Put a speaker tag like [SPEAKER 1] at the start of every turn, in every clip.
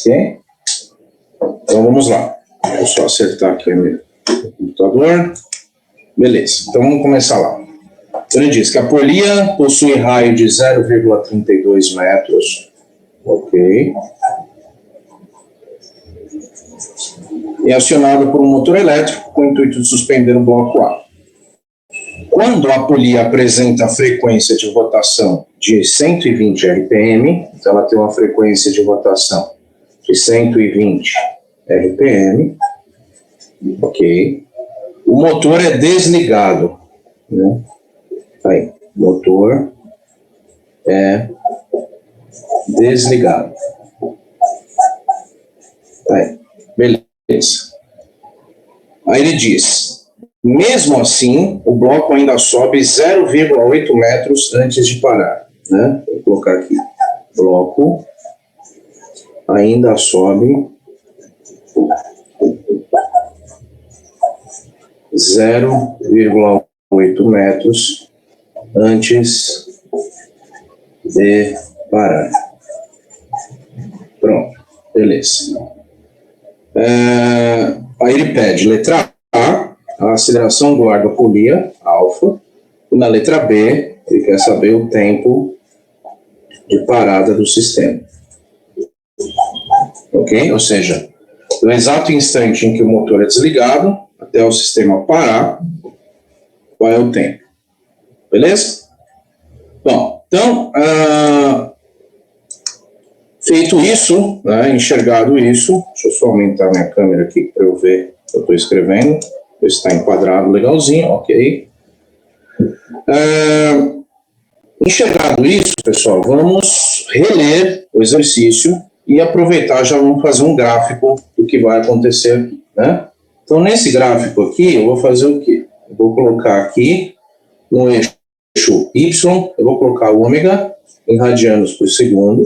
[SPEAKER 1] Ok? Então vamos lá. Vou só acertar aqui o meu computador. Beleza, então vamos começar lá. Ele diz que a polia possui raio de 0,32 metros. Ok. E é acionado por um motor elétrico com o intuito de suspender o bloco A. Quando a polia apresenta frequência de rotação de 120 RPM, então ela tem uma frequência de rotação de 120 RPM, ok. O motor é desligado, né? Aí, motor é desligado. Aí, beleza. Aí ele diz, mesmo assim, o bloco ainda sobe 0,8 metros antes de parar, né? Vou colocar aqui, bloco ainda sobe 0,8 metros antes de parar. Pronto, beleza. Aí ele pede, letra A aceleração guarda polia, alfa, e na letra B, ele quer saber o tempo de parada do sistema. Ok? Ou seja, no exato instante em que o motor é desligado, até o sistema parar, qual é o tempo? Beleza? Bom, então, feito isso, né, enxergado isso, deixa eu só aumentar minha câmera aqui para eu ver o que eu estou escrevendo, ver se está enquadrado legalzinho, ok. Enxergado isso, pessoal, vamos reler o exercício e aproveitar, já vamos fazer um gráfico do que vai acontecer aqui, né? Então, nesse gráfico aqui, eu vou fazer o quê? Eu vou colocar aqui no eixo Y, eu vou colocar ômega em radianos por segundo,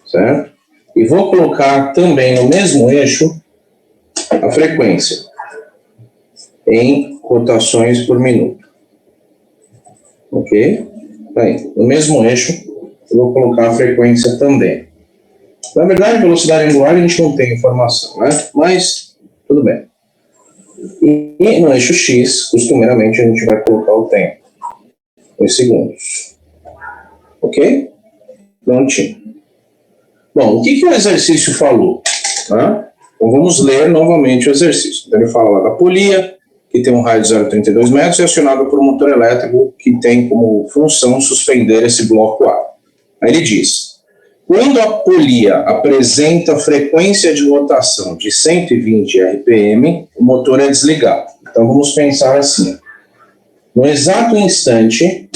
[SPEAKER 1] certo? E vou colocar também no mesmo eixo a frequência em rotações por minuto. Ok? Aí, no mesmo eixo, eu vou colocar a frequência também. Na verdade, velocidade angular a gente não tem informação, né? Mas, tudo bem. E no eixo X, costumeiramente, a gente vai colocar o tempo em segundos. Ok? Prontinho. Bom, o que o exercício falou? Tá? Então vamos ler novamente o exercício. Então ele fala lá da polia, que tem um raio de 0,32 metros e é acionado por um motor elétrico que tem como função suspender esse bloco A. Aí ele diz, quando a polia apresenta frequência de rotação de 120 RPM, o motor é desligado. Então vamos pensar assim, no exato instante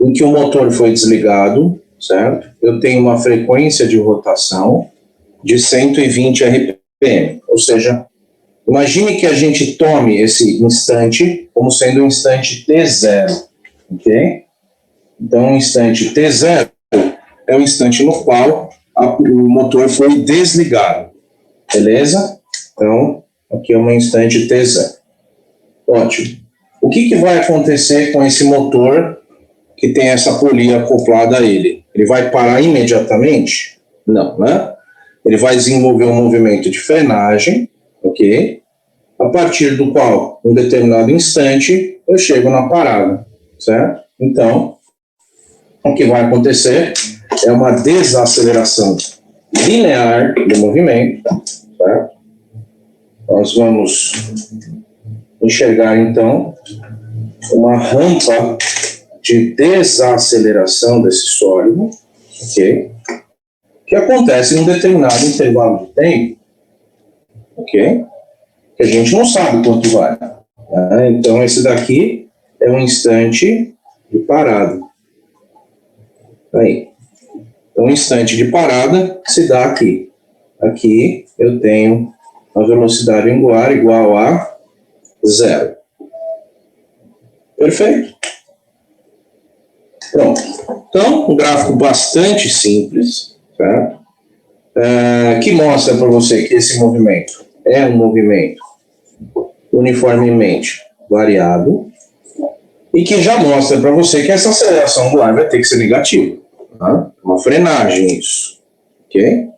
[SPEAKER 1] em que o motor foi desligado, certo? Eu tenho uma frequência de rotação de 120 RPM, ou seja, imagine que a gente tome esse instante como sendo um instante T0, ok? Então, o instante T0 é o instante no qual o motor foi desligado, beleza? Então, aqui é um instante T0. Ótimo. O que vai acontecer com esse motor que tem essa polia acoplada a ele? Ele vai parar imediatamente? Não, né? Ele vai desenvolver um movimento de frenagem, ok? A partir do qual, em um determinado instante, eu chego na parada, certo? Então, o que vai acontecer é uma desaceleração linear do movimento, certo? Nós vamos enxergar, então, uma rampa de desaceleração desse sólido, ok? Que acontece em um determinado intervalo de tempo, ok? Que a gente não sabe quanto vai. Né? Então, esse daqui é um instante de parada. Aí. Então, um instante de parada se dá aqui. Aqui eu tenho a velocidade angular igual a 0. Perfeito? Pronto. Então, um gráfico bastante simples, certo? Que mostra para você que esse movimento é um movimento uniformemente variado e que já mostra para você que essa aceleração angular vai ter que ser negativa. Tá? Uma frenagem isso. Ok?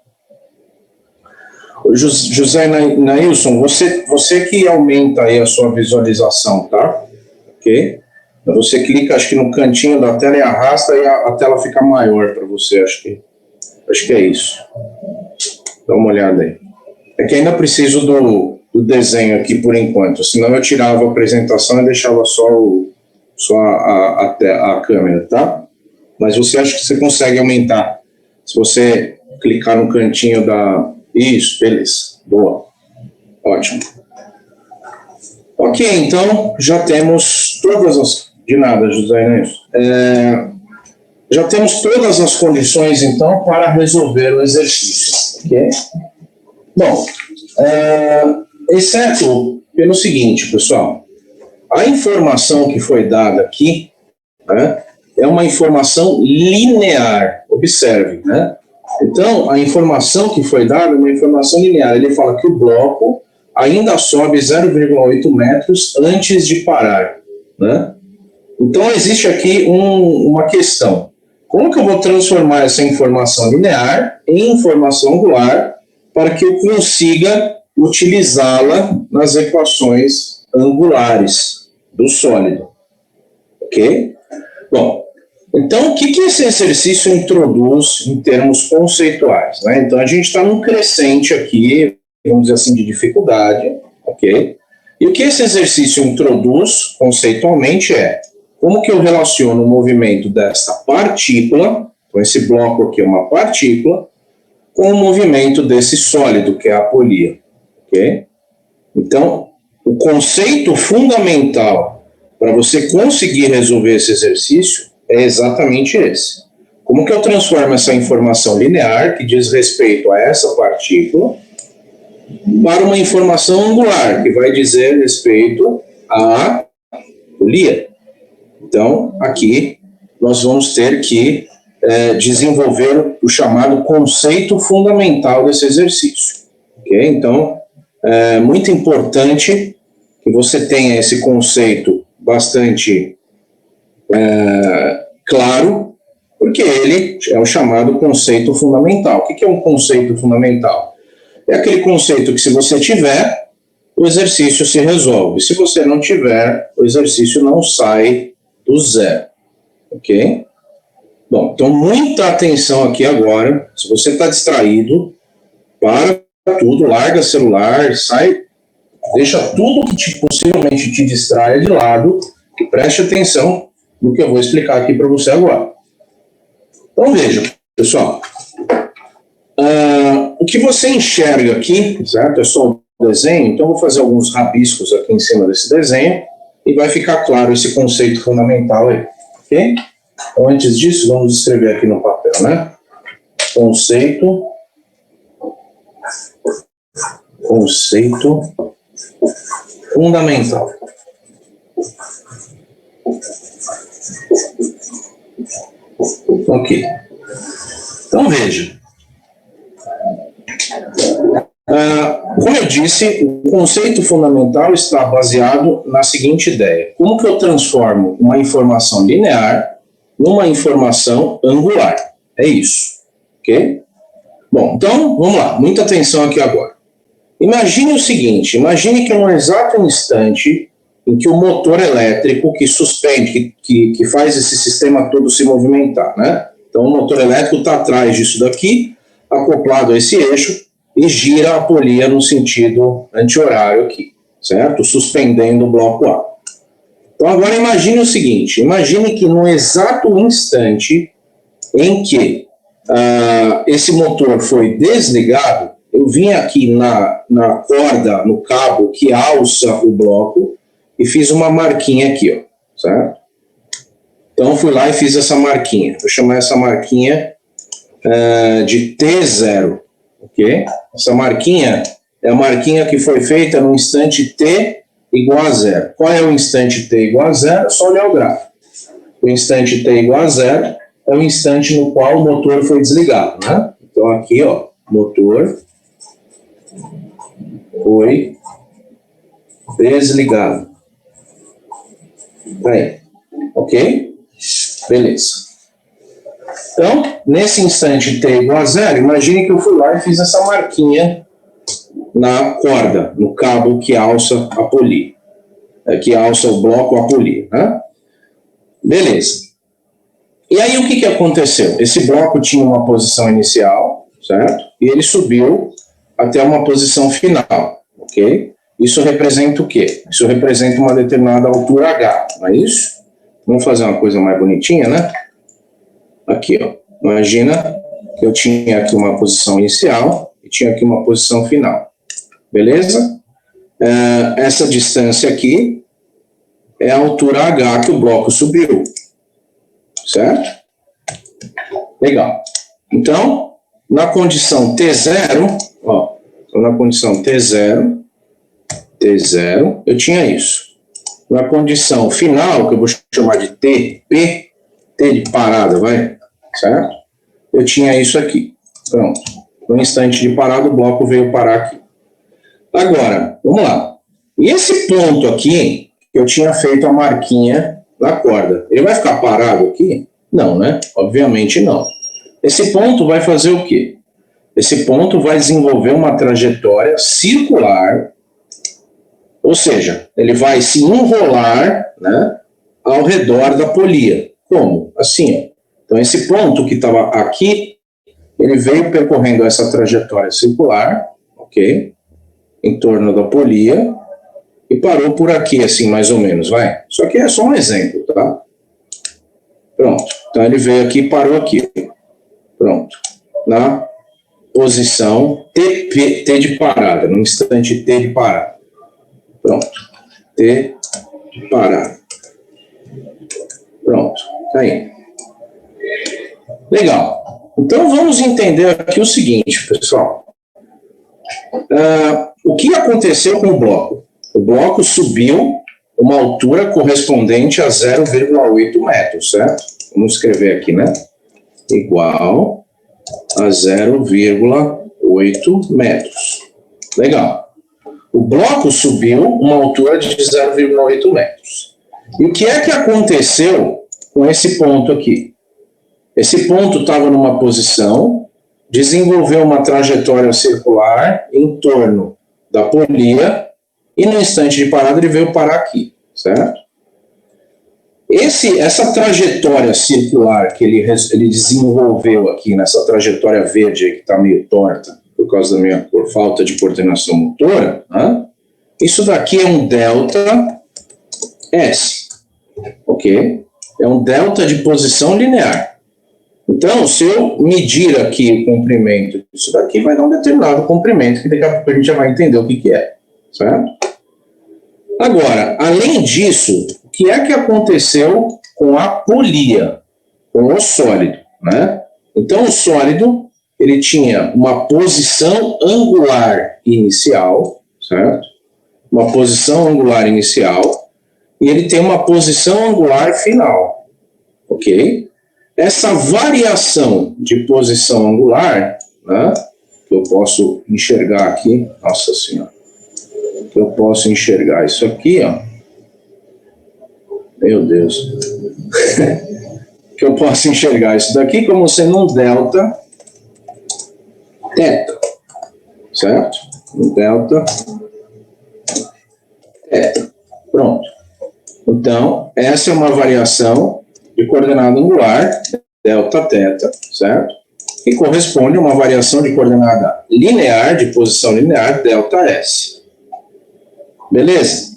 [SPEAKER 1] José Nailson, você que aumenta aí a sua visualização, tá? Ok? Você clica, acho que no cantinho da tela e arrasta e a tela fica maior para você, acho que é isso. Dá uma olhada aí. É que ainda preciso do desenho aqui por enquanto, senão eu tirava a apresentação e deixava só a câmera, tá? Mas você acha que você consegue aumentar. Se você clicar no cantinho da... Isso, beleza. Boa. Ótimo. Ok, então já temos todas as... De nada, José Nelson. Já temos todas as condições, então, para resolver o exercício. Ok? Bom, exceto pelo seguinte, pessoal. A informação que foi dada aqui, né, é uma informação linear. Observe, né? Então, a informação que foi dada é uma informação linear. Ele fala que o bloco ainda sobe 0,8 metros antes de parar, né? Então, existe aqui uma questão. Como que eu vou transformar essa informação linear em informação angular para que eu consiga utilizá-la nas equações angulares do sólido? Ok? Bom, então, o que esse exercício introduz em termos conceituais, né? Então, a gente está num crescente aqui, vamos dizer assim, de dificuldade, ok? E o que esse exercício introduz conceitualmente é como que eu relaciono o movimento desta partícula, então esse bloco aqui é uma partícula, com o movimento desse sólido, que é a apolia, ok? Então, o conceito fundamental para você conseguir resolver esse exercício é exatamente esse. Como que eu transformo essa informação linear, que diz respeito a essa partícula, para uma informação angular, que vai dizer respeito à apolia? Então, aqui, nós vamos ter que desenvolver o chamado conceito fundamental desse exercício. Ok? Então, é muito importante que você tenha esse conceito bastante claro, porque ele é o chamado conceito fundamental. O que é um conceito fundamental? É aquele conceito que, se você tiver, o exercício se resolve. Se você não tiver, o exercício não sai do zero. Ok? Bom, então muita atenção aqui agora. Se você está distraído, para tudo, larga celular, sai, deixa tudo que possivelmente te distraia de lado e preste atenção no que eu vou explicar aqui para você agora. Então veja, pessoal, o que você enxerga aqui, certo? É só o desenho, então eu vou fazer alguns rabiscos aqui em cima desse desenho e vai ficar claro esse conceito fundamental aí, ok? Então, antes disso, vamos escrever aqui no papel, né? Conceito fundamental. Ok. Então, veja. Como eu disse, o conceito fundamental está baseado na seguinte ideia. Como que eu transformo uma informação linear numa informação angular? É isso. Ok? Bom, então, vamos lá. Muita atenção aqui agora. Imagine o seguinte. Imagine que no exato instante em que o motor elétrico que suspende, que faz esse sistema todo se movimentar, né? Então, o motor elétrico está atrás disso daqui, acoplado a esse eixo, e gira a polia no sentido anti-horário aqui, certo? Suspendendo o bloco A. Então, agora imagine o seguinte. Imagine que no exato instante em que esse motor foi desligado, eu vim aqui na corda, no cabo que alça o bloco, e fiz uma marquinha aqui, ó, certo? Então, fui lá e fiz essa marquinha. Vou chamar essa marquinha de T0, ok? Essa marquinha é a marquinha que foi feita no instante T igual a 0. Qual é o instante T igual a 0? É só olhar o gráfico. O instante T igual a 0 é o instante no qual o motor foi desligado, né? Então, aqui, ó, motor foi desligado. Aí, ok? Beleza. Então, nesse instante T igual a 0, imagine que eu fui lá e fiz essa marquinha na corda, no cabo que alça a polia, que alça o bloco a polia, né? Beleza. E aí o que aconteceu? Esse bloco tinha uma posição inicial, certo? E ele subiu até uma posição final, ok? Isso representa o quê? Isso representa uma determinada altura H, não é isso? Vamos fazer uma coisa mais bonitinha, né? Aqui, ó. Imagina que eu tinha aqui uma posição inicial e tinha aqui uma posição final. Beleza? Essa distância aqui é a altura H que o bloco subiu. Certo? Legal. Então, na condição T0, ó, na condição T0, eu tinha isso. Na condição final, que eu vou chamar de TP, T de parada, vai? Certo? Eu tinha isso aqui. Pronto. No instante de parada, o bloco veio parar aqui. Agora, vamos lá. E esse ponto aqui, que eu tinha feito a marquinha na corda, ele vai ficar parado aqui? Não, né? Obviamente não. Esse ponto vai fazer o quê? Esse ponto vai desenvolver uma trajetória circular, ou seja, ele vai se enrolar, né, ao redor da polia. Como? Assim, ó. Então, esse ponto que estava aqui, ele veio percorrendo essa trajetória circular, ok? Em torno da polia, e parou por aqui, assim, mais ou menos, vai? Isso aqui é só um exemplo, tá? Pronto. Então, ele veio aqui e parou aqui. Pronto. Na posição T de parada, no instante T de parada. Pronto. T de parada. Pronto. Tá aí. Legal. Então, vamos entender aqui o seguinte, pessoal. O que aconteceu com o bloco? O bloco subiu uma altura correspondente a 0,8 metros, certo? Vamos escrever aqui, né? Igual a 0,8 metros. Legal. O bloco subiu uma altura de 0,8 metros. E o que é que aconteceu com esse ponto aqui? Esse ponto estava numa posição, desenvolveu uma trajetória circular em torno da polia, e no instante de parada ele veio parar aqui, certo? Essa trajetória circular que ele desenvolveu aqui, nessa trajetória verde que está meio torta, por causa da minha falta de coordenação motora, né? Isso daqui é um delta S, ok? É um delta de posição linear. Então, se eu medir aqui o comprimento disso daqui, vai dar um determinado comprimento, que daqui a pouco a gente já vai entender o que é, certo? Agora, além disso, o que é que aconteceu com a polia, com o sólido, né? Então, o sólido, ele tinha uma posição angular inicial, certo? Uma posição angular inicial, e ele tem uma posição angular final, ok? Essa variação de posição angular, né, que eu posso enxergar aqui, nossa senhora, que eu posso enxergar isso aqui, ó, meu Deus, que eu posso enxergar isso daqui como sendo um delta teta, certo? Um delta teta, pronto. Então, essa é uma variação de coordenada angular, delta teta, certo? Que corresponde a uma variação de coordenada linear, de posição linear, delta S. Beleza?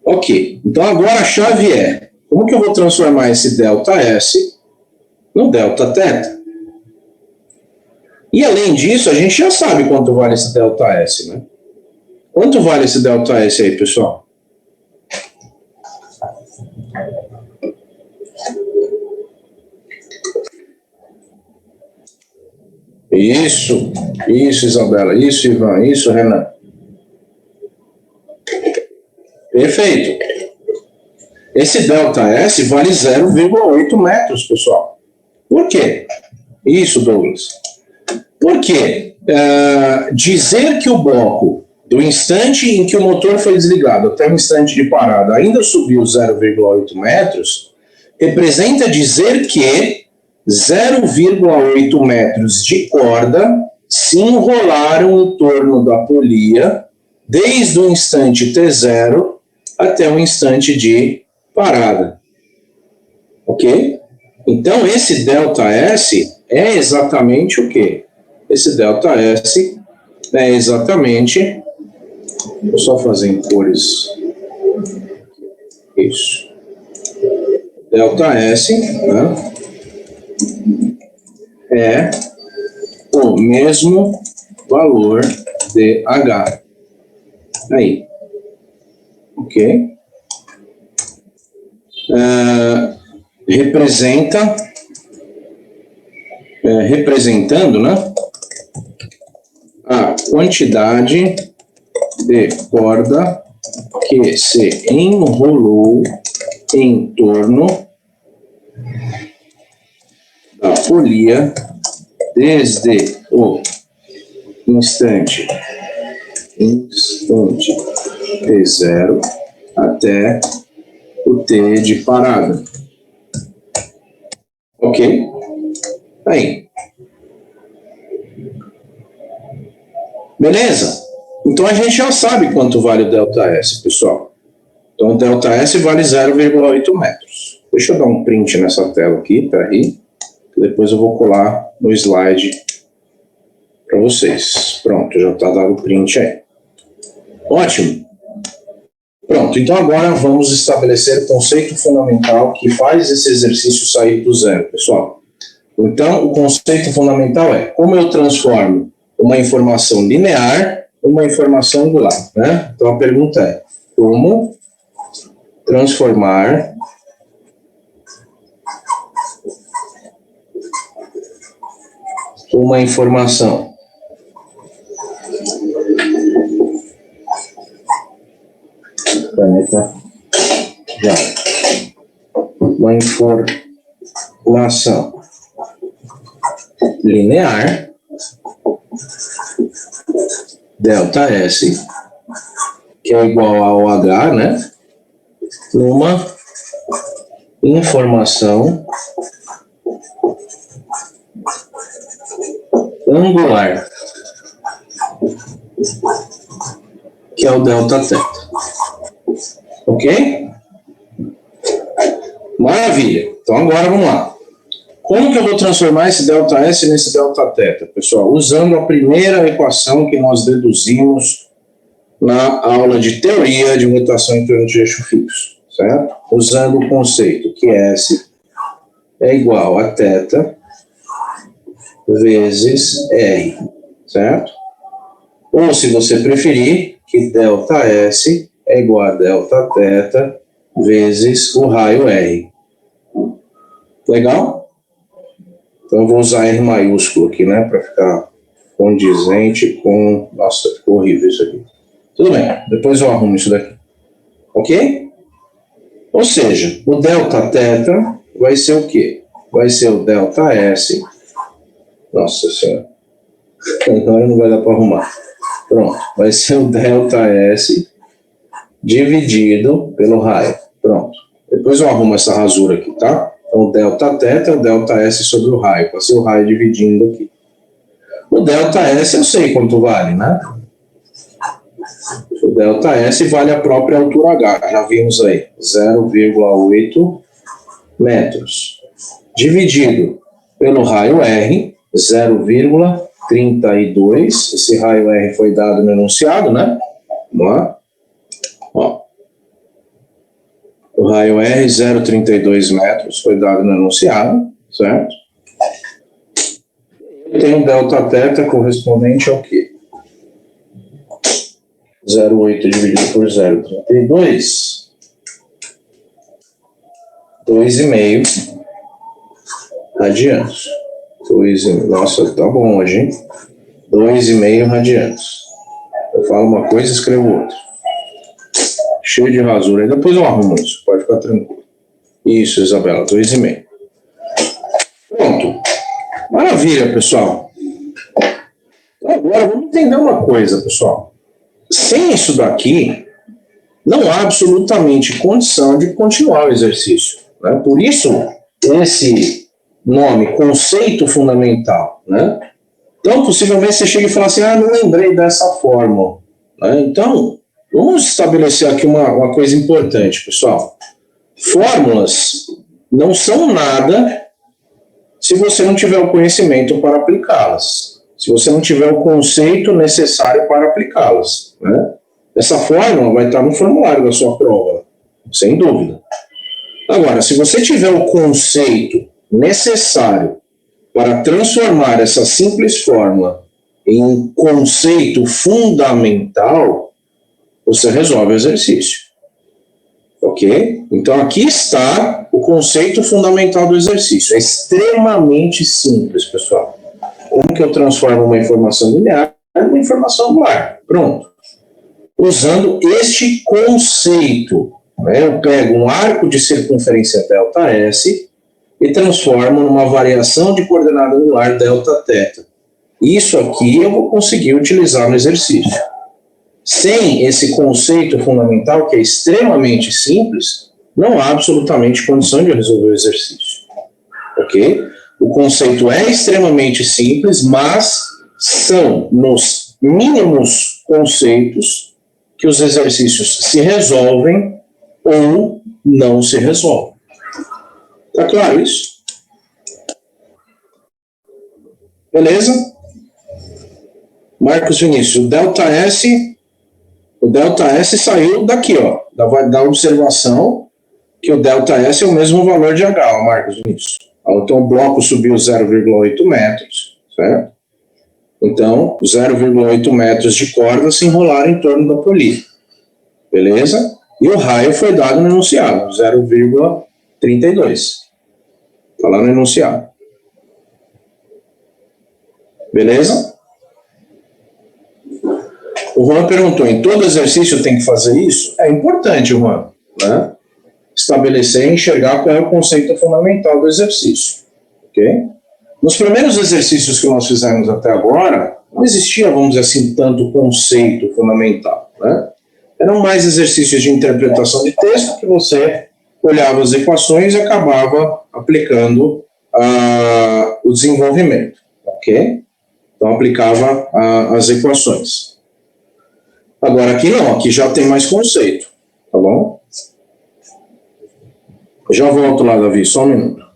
[SPEAKER 1] Ok. Então, agora a chave é, como que eu vou transformar esse delta S no delta teta? E, além disso, a gente já sabe quanto vale esse delta S, né? Quanto vale esse delta S aí, pessoal? Isso, Isabela, isso, Ivan, isso, Renan. Perfeito. Esse delta S vale 0,8 metros, pessoal. Por quê? Isso, Douglas. Porque dizer que o bloco, do instante em que o motor foi desligado até o instante de parada, ainda subiu 0,8 metros, representa dizer que 0,8 metros de corda se enrolaram em torno da polia desde o instante T0 até o instante de parada. Ok? Então, esse ΔS é exatamente o quê? Esse ΔS é exatamente... Vou só fazer em cores. Isso. ΔS, né, é o mesmo valor de H. Aí. Ok? Representando, né, a quantidade de corda que se enrolou em torno da polia desde o instante T0 até o T de parada. Ok? Aí. Beleza? Então a gente já sabe quanto vale o ΔS, pessoal. Então o ΔS vale 0,8 metros. Deixa eu dar um print nessa tela aqui, peraí. Depois eu vou colar no slide para vocês. Pronto, já está dado o print aí. Ótimo. Pronto, então agora vamos estabelecer o conceito fundamental que faz esse exercício sair do zero, pessoal. Então, o conceito fundamental é como eu transformo uma informação linear em uma informação angular, né? Então, a pergunta é como transformar uma informação uma informação linear ΔS, que é igual ao H, né, numa informação angular, que é o Δθ. Ok? Maravilha. Então agora vamos lá. Como que eu vou transformar esse ΔS nesse Δθ, pessoal? Usando a primeira equação que nós deduzimos na aula de teoria de rotação em torno de eixo fixo, certo? Usando o conceito que S é igual a θ vezes R, certo? Ou, se você preferir, que ΔS é igual a Δθ vezes o raio R. Legal? Então, eu vou usar R maiúsculo aqui, né, para ficar condizente com... Nossa, ficou horrível isso aqui. Tudo bem, depois eu arrumo isso daqui. Ok? Ou seja, o Δθ vai ser o quê? Vai ser o ΔS... Nossa Senhora. Agora não vai dar para arrumar. Pronto. Vai ser o ΔS dividido pelo raio. Pronto. Depois eu arrumo essa rasura aqui, tá? Então, o Δθ é o ΔS sobre o raio. Vai ser o raio dividindo aqui. O ΔS eu sei quanto vale, né? O ΔS vale a própria altura H. Já vimos aí. 0,8 metros. Dividido pelo raio R, 0,32. Esse raio R foi dado no enunciado, né? Vamos lá. Ó. O raio R, 0,32 metros, foi dado no enunciado, certo? Eu tenho Δθ correspondente ao quê? 0,8 dividido por 0,32. 2,5 radianos. 2,5. Nossa, tá bom hoje, hein? 2,5 radianos. Eu falo uma coisa e escrevo outra. Cheio de rasura. Depois eu arrumo isso, pode ficar tranquilo. Isso, Isabela, 2,5. Pronto. Maravilha, pessoal. Então, agora vamos entender uma coisa, pessoal. Sem isso daqui, não há absolutamente condição de continuar o exercício, né? Por isso, esse nome, conceito fundamental, né? Então, possivelmente você chega e fala assim, não lembrei dessa fórmula. Né? Então, vamos estabelecer aqui uma coisa importante, pessoal. Fórmulas não são nada se você não tiver o conhecimento para aplicá-las. Se você não tiver o conceito necessário para aplicá-las. Né? Essa fórmula vai estar no formulário da sua prova, sem dúvida. Agora, se você tiver o conceito necessário para transformar essa simples fórmula em um conceito fundamental, você resolve o exercício. Ok? Então, aqui está o conceito fundamental do exercício. É extremamente simples, pessoal. Como que eu transformo uma informação linear em uma informação angular? Pronto. Usando este conceito, né, eu pego um arco de circunferência ΔS e transformo numa variação de coordenada angular Δθ. Isso aqui eu vou conseguir utilizar no exercício. Sem esse conceito fundamental, que é extremamente simples, não há absolutamente condição de resolver o exercício. Ok? O conceito é extremamente simples, mas são nos mínimos conceitos que os exercícios se resolvem ou não se resolvem. Tá claro isso? Beleza? Marcos Vinícius, o ΔS saiu daqui, ó, da observação que o ΔS é o mesmo valor de H, ó, Marcos Vinícius. Então o bloco subiu 0,8 metros, certo? Então, 0,8 metros de corda se enrolaram em torno da poli. Beleza? E o raio foi dado no enunciado, 0,32. Está lá no enunciado. Beleza? O Juan perguntou, em todo exercício tem que fazer isso? É importante, Juan, né? Estabelecer e enxergar qual é o conceito fundamental do exercício. Ok? Nos primeiros exercícios que nós fizemos até agora, não existia, vamos dizer assim, tanto conceito fundamental, né? Eram mais exercícios de interpretação de texto que você olhava as equações e acabava aplicando o desenvolvimento, ok? Então, aplicava as equações. Agora, aqui não, aqui já tem mais conceito, tá bom? Já volto lá, Davi, só um minuto.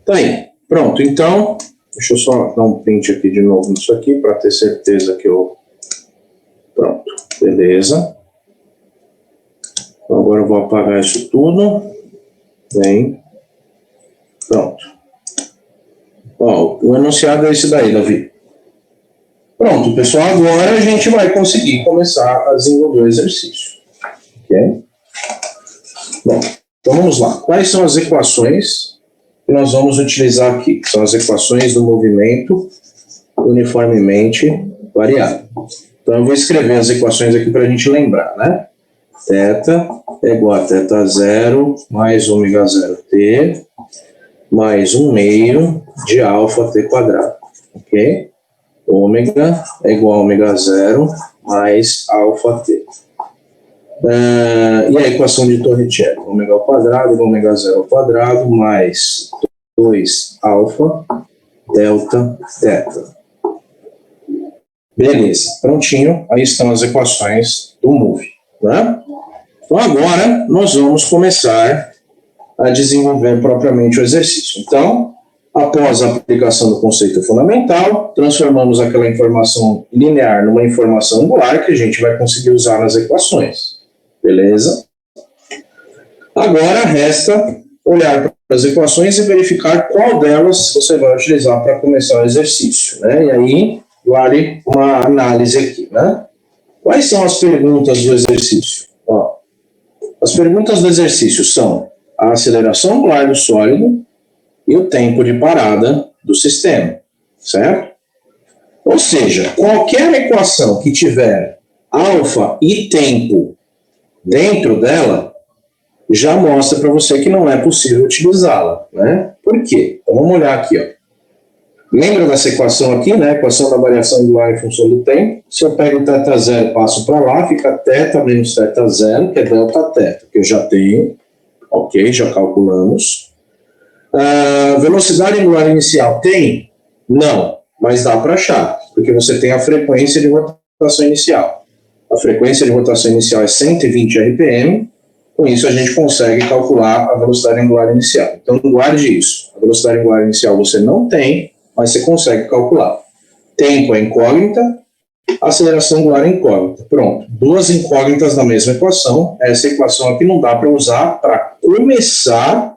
[SPEAKER 1] Tá aí, pronto, então, deixa eu só dar um print aqui de novo nisso aqui, para ter certeza que eu... Pronto, beleza. Então, agora eu vou apagar isso tudo. Bem, pronto. Ó, o enunciado é esse daí, Davi. Pronto, pessoal, agora a gente vai conseguir começar a desenvolver o exercício. Ok? Bom, então vamos lá. Quais são as equações que nós vamos utilizar aqui? São as equações do movimento uniformemente variável. Então eu vou escrever as equações aqui para a gente lembrar, né? Θ é igual a θ0 mais ômega 0t mais 1 meio de alfa t quadrado. Ok? Ômega é igual a ômega 0 mais alfa t. E a equação de Torricelli? Ômega ao quadrado igual a ômega 0 ao quadrado mais 2 alfa delta θ. Beleza, prontinho. Aí estão as equações do MOVE. Né? Então agora nós vamos começar a desenvolver propriamente o exercício. Então, após a aplicação do conceito fundamental, transformamos aquela informação linear numa informação angular que a gente vai conseguir usar nas equações. Beleza? Agora resta olhar para as equações e verificar qual delas você vai utilizar para começar o exercício. Né? E aí vale uma análise aqui. Né? Quais são as perguntas do exercício? Ó, as perguntas do exercício são a aceleração angular do sólido e o tempo de parada do sistema, certo? Ou seja, qualquer equação que tiver alfa e tempo dentro dela, já mostra para você que não é possível utilizá-la, né? Por quê? Então vamos olhar aqui, ó. Lembra dessa equação aqui, né? Equação da variação angular em função do tempo. Se eu pego o θ0 e passo para lá, fica θ menos θ0, que é Δθ, que eu já tenho. Ok, já calculamos. Velocidade angular inicial tem? Não, mas dá para achar, porque você tem a frequência de rotação inicial. A frequência de rotação inicial é 120 RPM, com isso a gente consegue calcular a velocidade angular inicial. Então guarde isso, a velocidade angular inicial você não tem, mas você consegue calcular. Tempo é incógnita, aceleração angular é incógnita. Pronto, duas incógnitas na mesma equação. Essa equação aqui não dá para usar para começar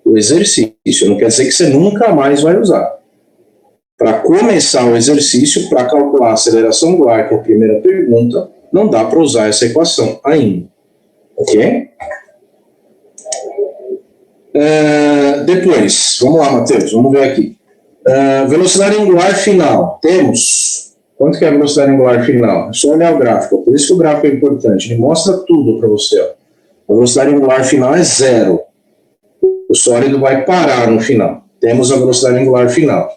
[SPEAKER 1] o exercício, não quer dizer que você nunca mais vai usar. Para começar o exercício, para calcular a aceleração angular, que é a primeira pergunta, não dá para usar essa equação ainda. Ok? Depois, vamos lá, Matheus, vamos ver aqui. Velocidade angular final, temos. Quanto que é a velocidade angular final? É só olhar o gráfico, por isso que o gráfico é importante, ele mostra tudo para você. Ó. A velocidade angular final é 0. O sólido vai parar no final. Temos a velocidade angular final.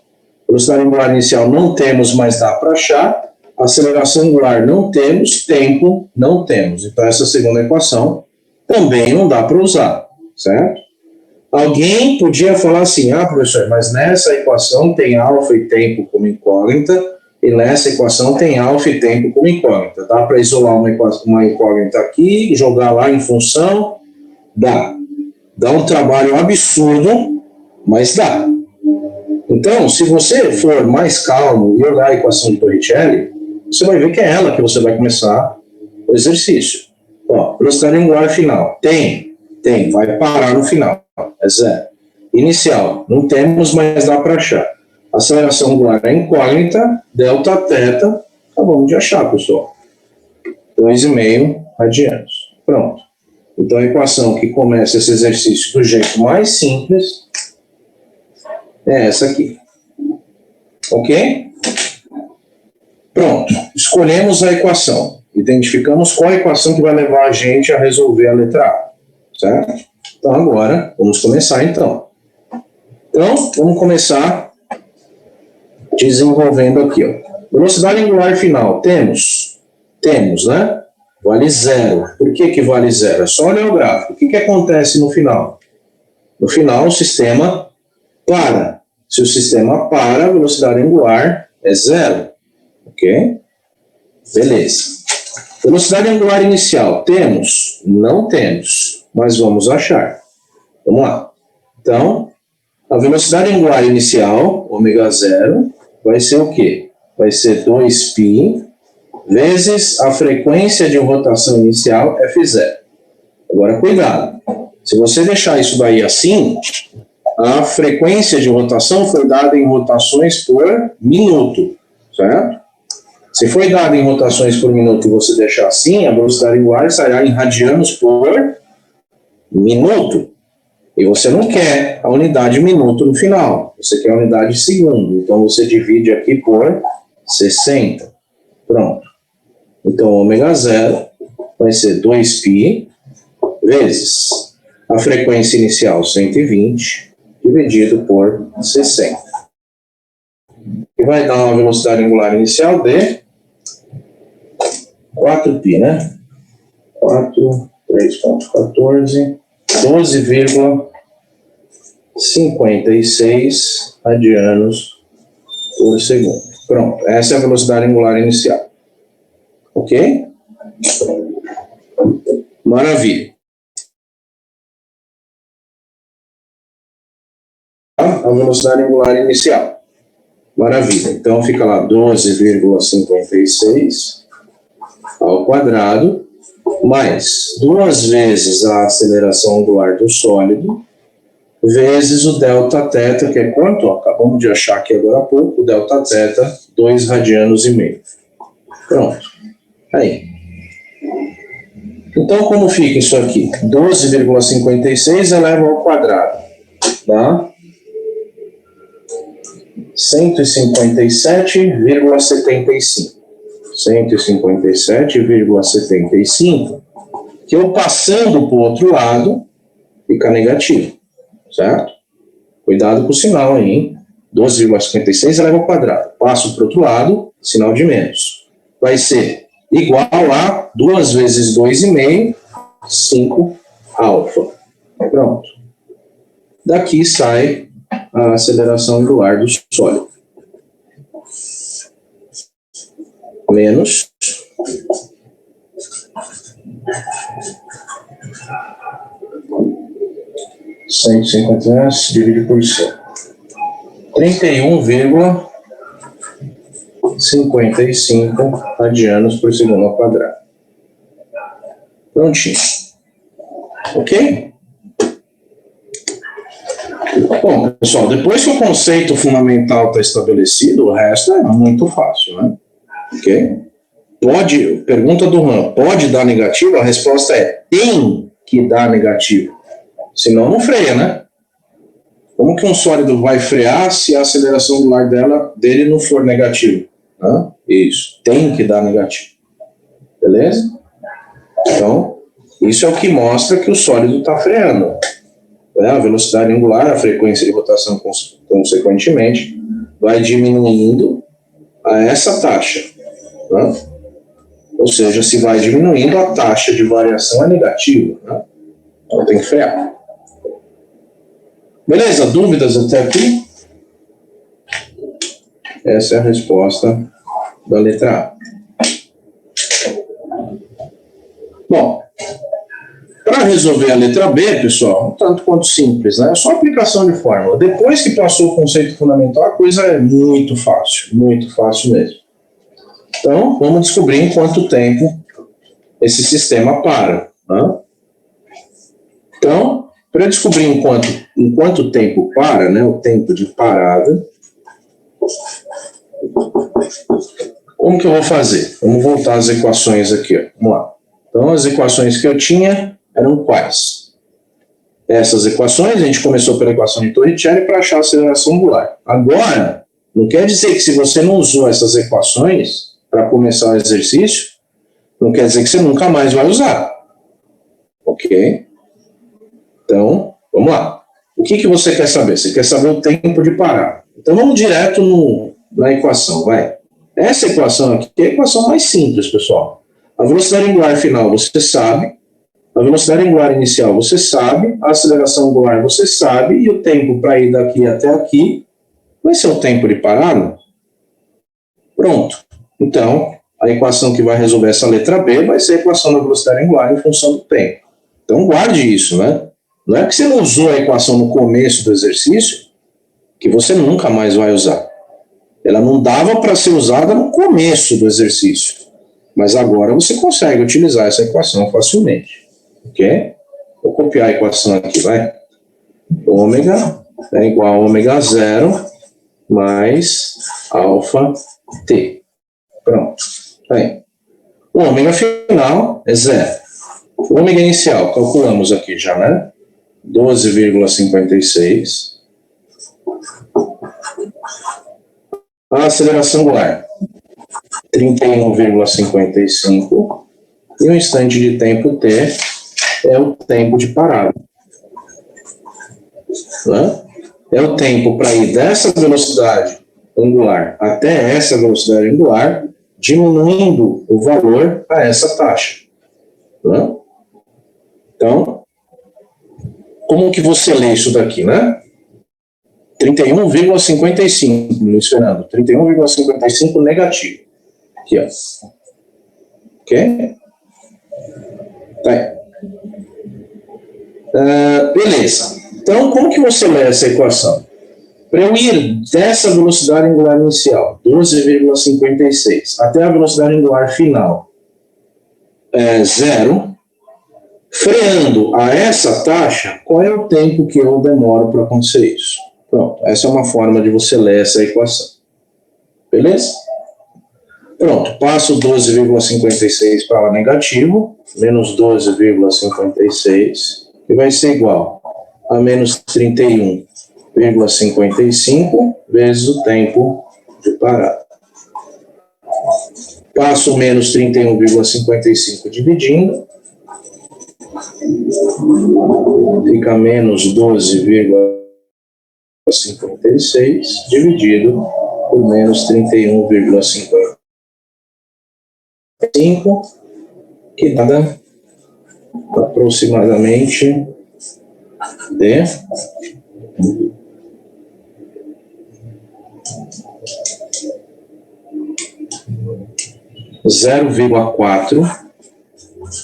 [SPEAKER 1] Velocidade angular inicial não temos, mas dá para achar. Aceleração angular não temos, tempo não temos. Então essa segunda equação também não dá para usar, certo? Alguém podia falar assim, professor, mas nessa equação tem alfa e tempo como incógnita, e nessa equação tem alfa e tempo como incógnita. Dá para isolar uma incógnita aqui, jogar lá em função? Dá. Dá um trabalho absurdo, mas dá. Então, se você for mais calmo e olhar a equação de Torricelli, você vai ver que é ela que você vai começar o exercício. Ó, velocidade angular final. Tem, vai parar no final. É 0. Inicial, não temos, mas dá para achar. Aceleração angular é incógnita, delta θ, acabamos de achar, pessoal. 2,5 radianos. Pronto. Então a equação que começa esse exercício do jeito mais simples é essa aqui. Ok? Pronto. Escolhemos a equação. Identificamos qual a equação que vai levar a gente a resolver a letra A. Certo? Então agora, vamos começar então. Então, vamos começar desenvolvendo aqui. Ó. Velocidade angular final, temos, né? Vale 0. Por que vale 0? É só olhar o gráfico. O que acontece no final? No final, o sistema para. Se o sistema para, a velocidade angular é 0. Ok? Beleza. Velocidade angular inicial, temos? Não temos, mas vamos achar. Vamos lá. Então, a velocidade angular inicial, ω0, vai ser o quê? Vai ser 2π vezes a frequência de rotação inicial, F0. Agora, cuidado. Se você deixar isso daí assim, a frequência de rotação foi dada em rotações por minuto, certo? Se foi dada em rotações por minuto e você deixar assim, a velocidade angular sairá em radianos por minuto. E você não quer a unidade minuto no final, você quer a unidade segundo. Então você divide aqui por 60. Pronto. Então ω0 vai ser 2π vezes a frequência inicial 120 dividido por 60. E vai dar uma velocidade angular inicial de 4π, né? 4, 3,14, 12,56 radianos por segundo. Pronto, essa é a velocidade angular inicial. Ok? Maravilha. A velocidade angular inicial. Maravilha. Então fica lá 12,56 ao quadrado, mais 2 vezes a aceleração angular do sólido, vezes o Δθ, que é quanto? Acabamos de achar aqui agora há pouco, o Δθ, 2 radianos e meio. Pronto. Aí. Então, como fica isso aqui? 12,56 eleva ao quadrado. Tá? 157,75. 157,75. Que eu passando para o outro lado, fica negativo. Certo? Cuidado com o sinal aí, hein? 12,56 eleva ao quadrado. Passo para o outro lado, sinal de menos. Vai ser igual a 2 vezes 2,5, 5 alfa. Pronto. Daqui sai a aceleração angular do sólido. menos 150 dividido por 100. 31,55 radianos por segundo ao quadrado. Prontinho. Ok? Bom, pessoal, depois que o conceito fundamental está estabelecido, o resto é muito fácil, né? Ok? Pergunta do Juan, pode dar negativo? A resposta é, tem que dar negativo. Senão não freia, né? Como que um sólido vai frear se a aceleração angular dele não for negativa? Isso, tem que dar negativo. Beleza? Então, isso é o que mostra que o sólido está freando. A velocidade angular, a frequência de rotação, consequentemente, vai diminuindo a essa taxa. Né? Ou seja, se vai diminuindo, a taxa de variação é negativa. Né? Então tem que frear. Beleza? Dúvidas até aqui? Essa é a resposta da letra A. Bom, para resolver a letra B, pessoal, um tanto quanto simples, né? É só aplicação de fórmula. Depois que passou o conceito fundamental, a coisa é muito fácil mesmo. Então, vamos descobrir em quanto tempo esse sistema para. Né? Então, para descobrir em quanto tempo para, né, o tempo de parada, como que eu vou fazer? Vamos voltar às equações aqui. Ó. Vamos lá. Então, as equações que eu tinha eram quais? Essas equações, a gente começou pela equação de Torricelli para achar a aceleração angular. Agora, não quer dizer que se você não usou essas equações para começar o exercício, não quer dizer que você nunca mais vai usar. Ok? Então, vamos lá. O que você quer saber? Você quer saber o tempo de parada. Então, vamos direto na equação, vai. Essa equação aqui é a equação mais simples, pessoal. A velocidade angular final você sabe, a velocidade angular inicial você sabe, a aceleração angular você sabe, e o tempo para ir daqui até aqui vai ser o tempo de parada. Pronto. Então, a equação que vai resolver essa letra B vai ser a equação da velocidade angular em função do tempo. Então, guarde isso, né? Não é que você não usou a equação no começo do exercício que você nunca mais vai usar. Ela não dava para ser usada no começo do exercício. Mas agora você consegue utilizar essa equação facilmente. Ok? Vou copiar a equação aqui, vai. Ômega é igual a ômega zero mais alfa t. Pronto. Aí. O ômega final é zero. O ômega inicial, calculamos aqui já, né? 12,56. A aceleração angular, 31,55. E o instante de tempo t é o tempo de parada. Né? É o tempo para ir dessa velocidade angular até essa velocidade angular, diminuindo o valor a essa taxa. Né? Então, como que você lê isso daqui, né? 31,55, Luiz Fernando. 31,55 negativo. Aqui, ó. Ok? Tá aí. Beleza. Então, como que você lê essa equação? Para eu ir dessa velocidade angular inicial, 12,56, até a velocidade angular final, zero, freando a essa taxa, qual é o tempo que eu demoro para acontecer isso? Pronto, essa é uma forma de você ler essa equação. Beleza? Pronto, passo 12,56 para lá negativo, menos 12,56, que vai ser igual a menos 31,55 vezes o tempo de parada. Passo menos 31,55 dividindo, fica menos 12,56 dividido por menos 31,55, que dá aproximadamente de 0,5 0,4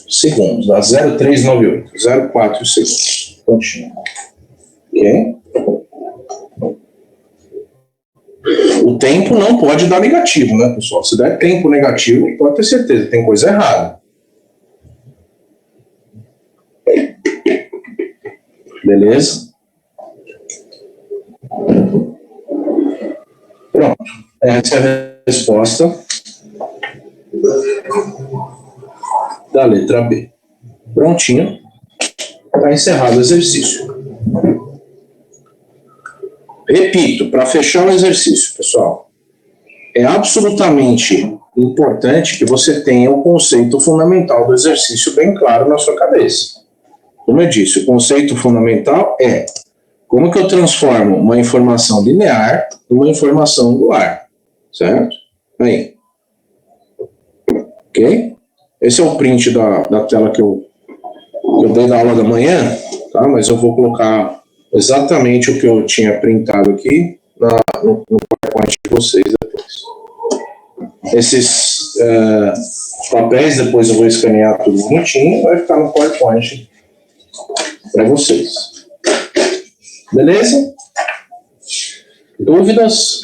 [SPEAKER 1] segundos, dá 0,398, 0,4 segundos. Continua. Ok? O tempo não pode dar negativo, né, pessoal? Se der tempo negativo, pode ter certeza, tem coisa errada. Beleza? Pronto. Essa é a resposta da letra B. Prontinho. Está encerrado o exercício. Repito, para fechar o exercício, pessoal, é absolutamente importante que você tenha o conceito fundamental do exercício bem claro na sua cabeça. Como eu disse, o conceito fundamental é como que eu transformo uma informação linear numa informação angular, certo? Aí. Ok? Esse é o print da tela que eu dei na aula da manhã, tá? Mas eu vou colocar exatamente o que eu tinha printado aqui no PowerPoint de vocês depois. Esses papéis, depois eu vou escanear tudo bonitinho, vai ficar no PowerPoint para vocês. Beleza? Dúvidas?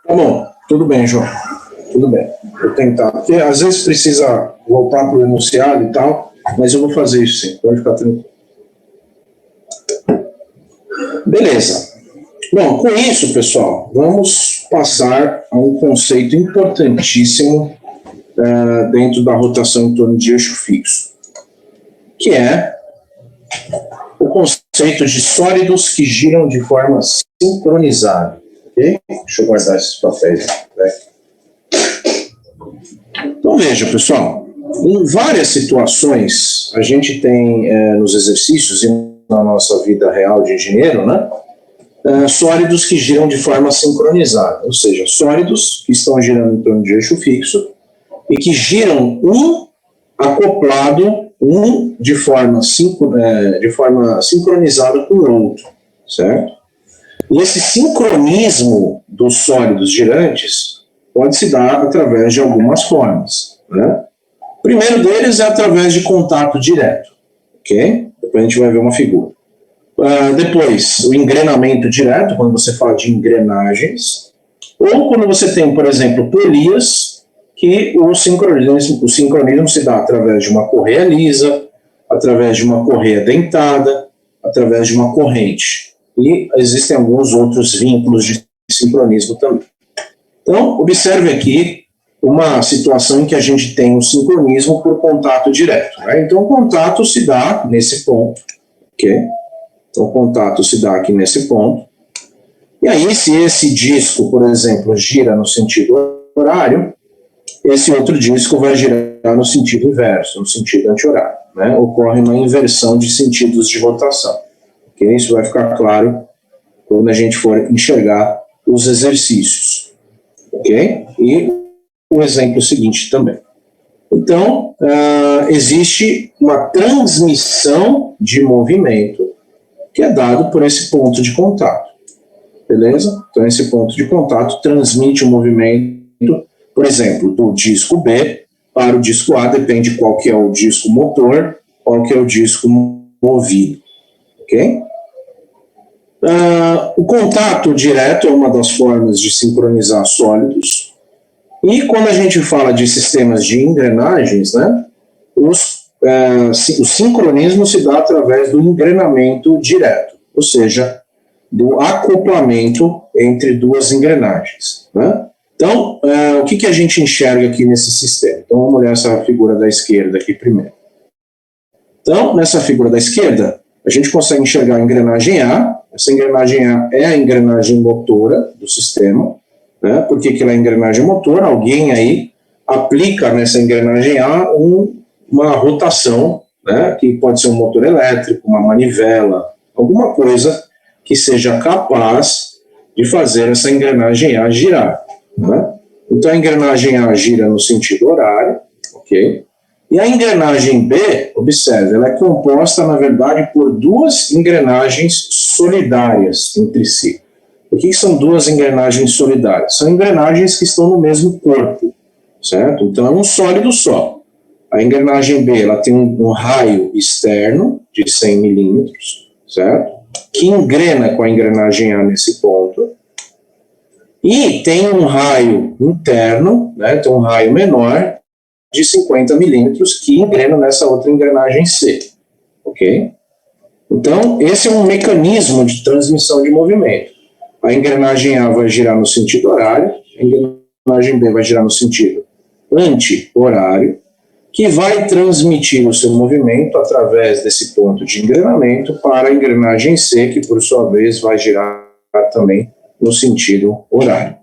[SPEAKER 1] Tá bom, tudo bem, João. Tudo bem. Vou tentar. Porque às vezes precisa voltar para o enunciado e tal, mas eu vou fazer isso sim. Pode ficar tranquilo. Beleza. Bom, com isso, pessoal, vamos passar a um conceito importantíssimo dentro da rotação em torno de eixo fixo, que é o conceito de sólidos que giram de forma sincronizada. Okay? Deixa eu guardar esses papéis. Né? Então, veja, pessoal, em várias situações, a gente tem nos exercícios e na nossa vida real de engenheiro, né? Sólidos que giram de forma sincronizada, ou seja, sólidos que estão girando em torno de eixo fixo e que giram um acoplado, de forma sincronizada com o outro, certo? E esse sincronismo dos sólidos girantes pode se dar através de algumas formas, né? O primeiro deles é através de contato direto, ok? Depois a gente vai ver uma figura. Depois, o engrenamento direto, quando você fala de engrenagens, ou quando você tem, por exemplo, polias, que o sincronismo se dá através de uma correia lisa, através de uma correia dentada, através de uma corrente. E existem alguns outros vínculos de sincronismo também. Então, observe aqui uma situação em que a gente tem um sincronismo por contato direto. Né? Então, o contato se dá nesse ponto, ok? Então, o contato se dá aqui nesse ponto. E aí, se esse disco, por exemplo, gira no sentido horário, esse outro disco vai girar no sentido inverso, no sentido anti-horário. Né? Ocorre uma inversão de sentidos de rotação. Okay? Isso vai ficar claro quando a gente for enxergar os exercícios. Ok? E o exemplo seguinte também. Então, existe uma transmissão de movimento que é dado por esse ponto de contato, beleza? Então, esse ponto de contato transmite o movimento, por exemplo, do disco B para o disco A, depende qual que é o disco motor, qual que é o disco movido, ok? O contato direto é uma das formas de sincronizar sólidos, e quando a gente fala de sistemas de engrenagens, né, o sincronismo se dá através do engrenamento direto, ou seja, do acoplamento entre duas engrenagens. Né? Então, o que a gente enxerga aqui nesse sistema? Então, vamos olhar essa figura da esquerda aqui primeiro. Então, nessa figura da esquerda, a gente consegue enxergar a engrenagem A. Essa engrenagem A é a engrenagem motora do sistema. Né? Por que ela é engrenagem motora? Alguém aí aplica nessa engrenagem A uma rotação, né, que pode ser um motor elétrico, uma manivela, alguma coisa que seja capaz de fazer essa engrenagem A girar. Né? Então a engrenagem A gira no sentido horário, ok? E a engrenagem B, observe, ela é composta, na verdade, por duas engrenagens solidárias entre si. O que são duas engrenagens solidárias? São engrenagens que estão no mesmo corpo, certo? Então é um sólido só. A engrenagem B, ela tem um raio externo de 100 milímetros, certo? Que engrena com a engrenagem A nesse ponto. E tem um raio interno, né? Tem um raio menor de 50 milímetros que engrena nessa outra engrenagem C, ok? Então, esse é um mecanismo de transmissão de movimento. A engrenagem A vai girar no sentido horário, a engrenagem B vai girar no sentido anti-horário, que vai transmitir o seu movimento através desse ponto de engrenamento para a engrenagem C, que por sua vez vai girar também no sentido horário.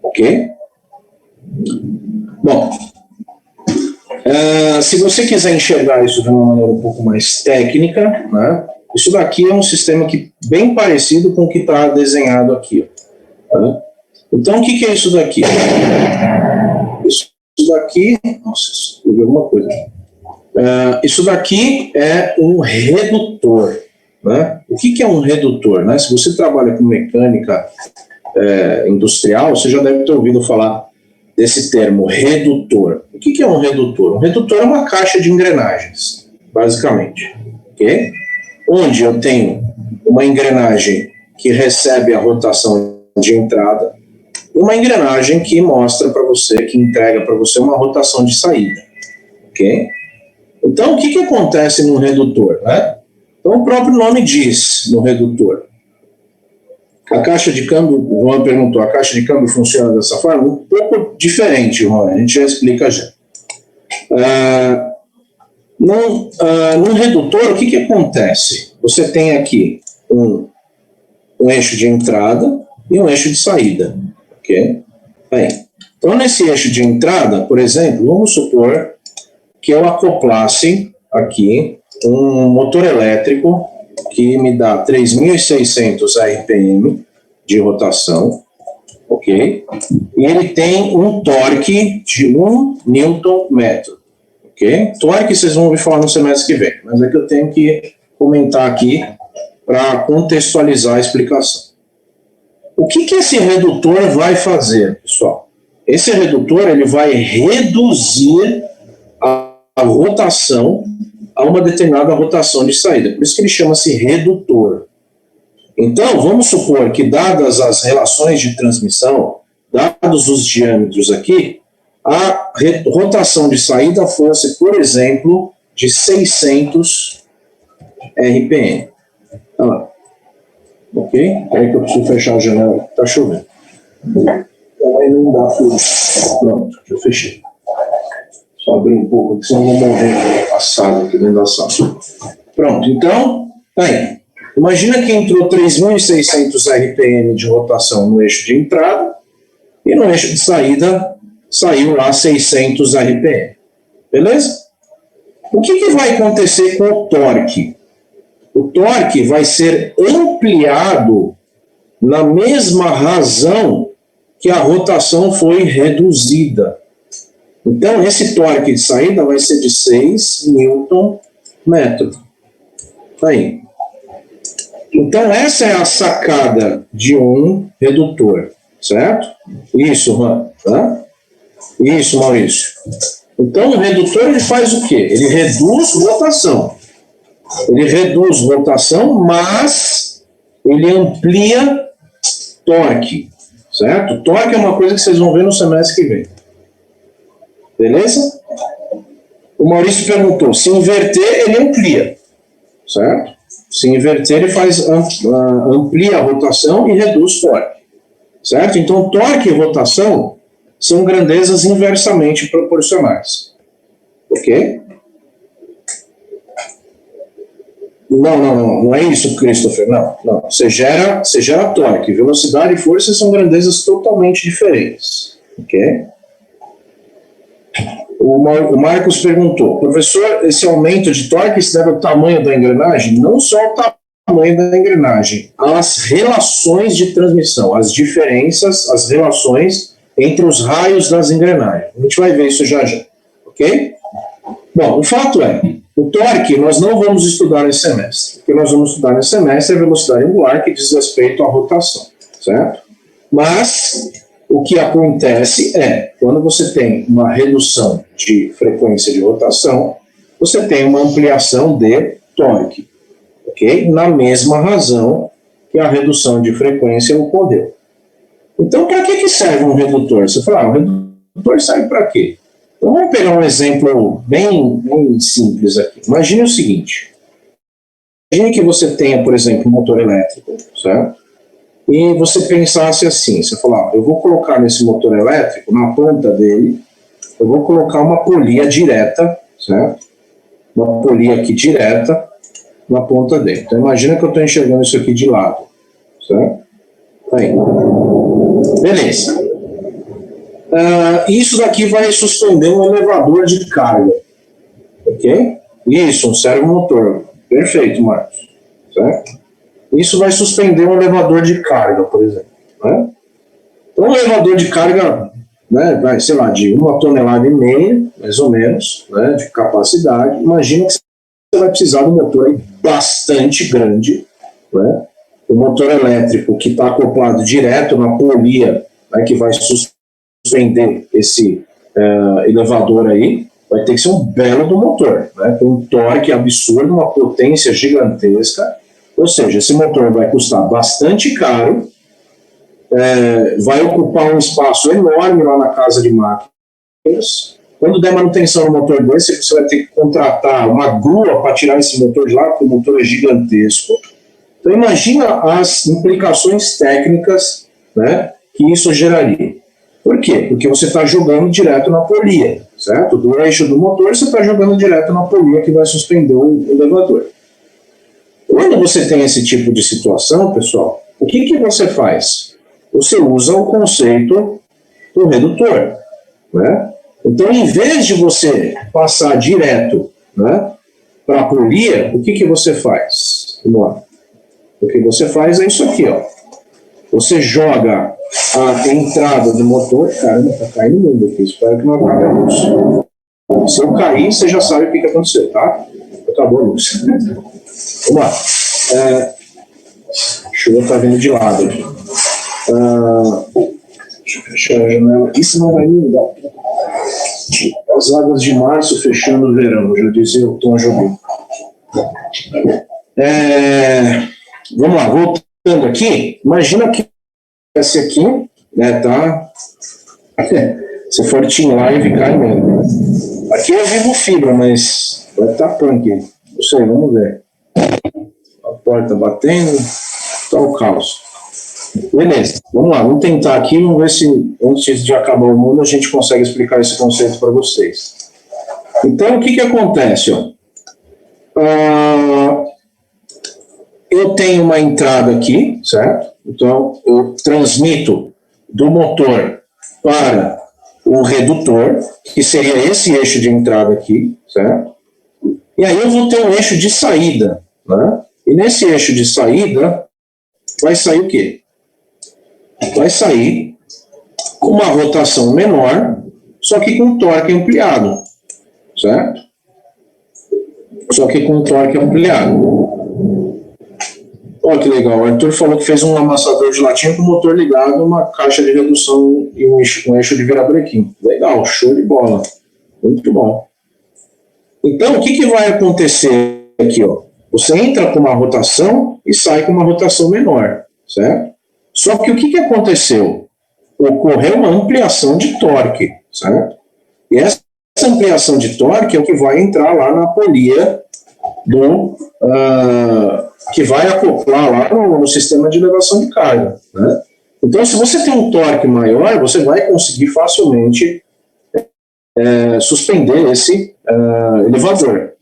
[SPEAKER 1] Ok? Bom, se você quiser enxergar isso de uma maneira um pouco mais técnica, né, isso daqui é um sistema bem parecido com o que está desenhado aqui. Tá? Então, o que é isso daqui? Isso daqui... Nossa, escrevi alguma coisa. Isso daqui é um redutor. Né? O que é um redutor? Né? Se você trabalha com mecânica industrial, você já deve ter ouvido falar desse termo, redutor. O que é um redutor? Um redutor é uma caixa de engrenagens, basicamente. Okay? Onde eu tenho uma engrenagem que recebe a rotação de entrada e uma engrenagem que mostra para você, que entrega para você uma rotação de saída. Okay? Então, o que acontece no redutor? Né? Então, o próprio nome diz no redutor. A caixa de câmbio, o Juan perguntou, a caixa de câmbio funciona dessa forma? Um pouco diferente, Juan, a gente já explica já. No redutor, o que acontece? Você tem aqui um eixo de entrada e um eixo de saída. Okay? Bem, então, nesse eixo de entrada, por exemplo, vamos supor que eu acoplasse aqui um motor elétrico que me dá 3.600 RPM de rotação, ok? E ele tem um torque de 1 Nm, ok? Torque vocês vão ouvir falar no semestre que vem, mas é que eu tenho que comentar aqui para contextualizar a explicação. O que esse redutor vai fazer, pessoal? Esse redutor ele vai reduzir a rotação a uma determinada rotação de saída. Por isso que ele chama-se redutor. Então, vamos supor que, dadas as relações de transmissão, dados os diâmetros aqui, a rotação de saída fosse, por exemplo, de 600 RPM. Olha lá. Ok? Espera que eu preciso fechar a janela, está chovendo. Aí não dá tudo. Pronto, já fechei. Só abrir um pouco, porque senão eu vou morrer assado aqui dentro da sala. Pronto, então, aí. Imagina que entrou 3.600 RPM de rotação no eixo de entrada e no eixo de saída saiu lá 600 RPM. Beleza? O que vai acontecer com o torque? O torque vai ser ampliado na mesma razão que a rotação foi reduzida. Então, esse torque de saída vai ser de 6 Nm. Aí. Então, essa é a sacada de um redutor, certo? Isso, Juan. Tá? Isso, Maurício. Então, o redutor ele faz o quê? Ele reduz rotação. Ele reduz rotação, mas ele amplia torque, certo? Torque é uma coisa que vocês vão ver no semestre que vem. Beleza? O Maurício perguntou, se inverter, ele amplia, certo? Se inverter, ele amplia a rotação e reduz torque, certo? Então, torque e rotação são grandezas inversamente proporcionais, ok? Não é isso, Christopher, não. Você gera torque, velocidade e força são grandezas totalmente diferentes, ok? O Marcos perguntou, professor, esse aumento de torque se deve ao tamanho da engrenagem? Não só ao tamanho da engrenagem, as relações de transmissão, as diferenças, as relações entre os raios das engrenagens. A gente vai ver isso já já, ok? Bom, o fato é, o torque nós não vamos estudar nesse semestre. O que nós vamos estudar nesse semestre é a velocidade angular, que diz respeito à rotação, certo? Mas o que acontece é, quando você tem uma redução de frequência de rotação, você tem uma ampliação de torque, ok? Na mesma razão que a redução de frequência ocorreu. Então, para que serve um redutor? Você fala, o redutor serve para quê? Então, vamos pegar um exemplo bem simples aqui. Imagine o seguinte. Imagine que você tenha, por exemplo, um motor elétrico, certo? E você pensasse assim, você falar, eu vou colocar nesse motor elétrico, na ponta dele, eu vou colocar uma polia direta, certo? Uma polia aqui direta na ponta dele. Então, imagina que eu estou enxergando isso aqui de lado, certo? Aí. Beleza. Isso daqui vai suspender um elevador de carga, ok? Isso, um servomotor. Perfeito, Marcos. Certo? Isso vai suspender um elevador de carga, por exemplo. Né? Então, um elevador de carga, né, vai, sei lá, de 1,5 toneladas, mais ou menos, né, de capacidade. Imagina que você vai precisar de um motor aí bastante grande, né? O motor elétrico que está acoplado direto na polia, né, que vai suspender esse elevador aí, vai ter que ser um belo do motor, né, com um torque absurdo, uma potência gigantesca. Ou seja, esse motor vai custar bastante caro, vai ocupar um espaço enorme lá na casa de máquinas. Quando der manutenção no motor desse, você vai ter que contratar uma grua para tirar esse motor de lá, porque o motor é gigantesco. Então, imagina as implicações técnicas, né, que isso geraria. Por quê? Porque você está jogando direto na polia, certo? Do eixo do motor, você está jogando direto na polia que vai suspender o elevador. Quando você tem esse tipo de situação, pessoal, o que você faz? Você usa o conceito do redutor, né? Então, em vez de você passar direto, né, para a polia, o que você faz? Vamos lá. O que você faz é isso aqui, ó. Você joga a entrada do motor. Caramba, tá caindo muito aqui. Espero que não acabe a luz. Se eu cair, você já sabe o que aconteceu, tá? Acabou a luz. Vamos lá. A chuva tá vindo de lado aqui. Deixa eu fechar a janela. Isso não vai me dar. As águas de março fechando o verão, já dizia o Tom Jobim. Vamos lá, voltando aqui. Imagina que esse aqui, né, tá? Se for Team Live, cai mesmo. Aqui é Vivo Fibra, mas vai estar punk. Não sei, vamos ver. A porta batendo, tá o caos. Beleza, vamos lá, vamos tentar aqui, vamos ver se antes de acabar o mundo a gente consegue explicar esse conceito para vocês. Então, o que acontece? Ó? Eu tenho uma entrada aqui, certo? Então, eu transmito do motor para o redutor, que seria esse eixo de entrada aqui, certo? E aí eu vou ter um eixo de saída, né? E nesse eixo de saída, vai sair o quê? Vai sair com uma rotação menor, só que com torque ampliado, certo? Só que com torque ampliado. Olha que legal, o Arthur falou que fez um amassador de latinha com motor ligado, uma caixa de redução e um eixo de virabrequim. Legal, show de bola. Muito bom. Então, o que vai acontecer aqui? Ó? Você entra com uma rotação e sai com uma rotação menor, certo? Só que o que aconteceu? Ocorreu uma ampliação de torque, certo? E essa ampliação de torque é o que vai entrar lá na polia que vai acoplar lá no sistema de elevação de carga, né? Então, se você tem um torque maior, você vai conseguir facilmente suspender esse elevador.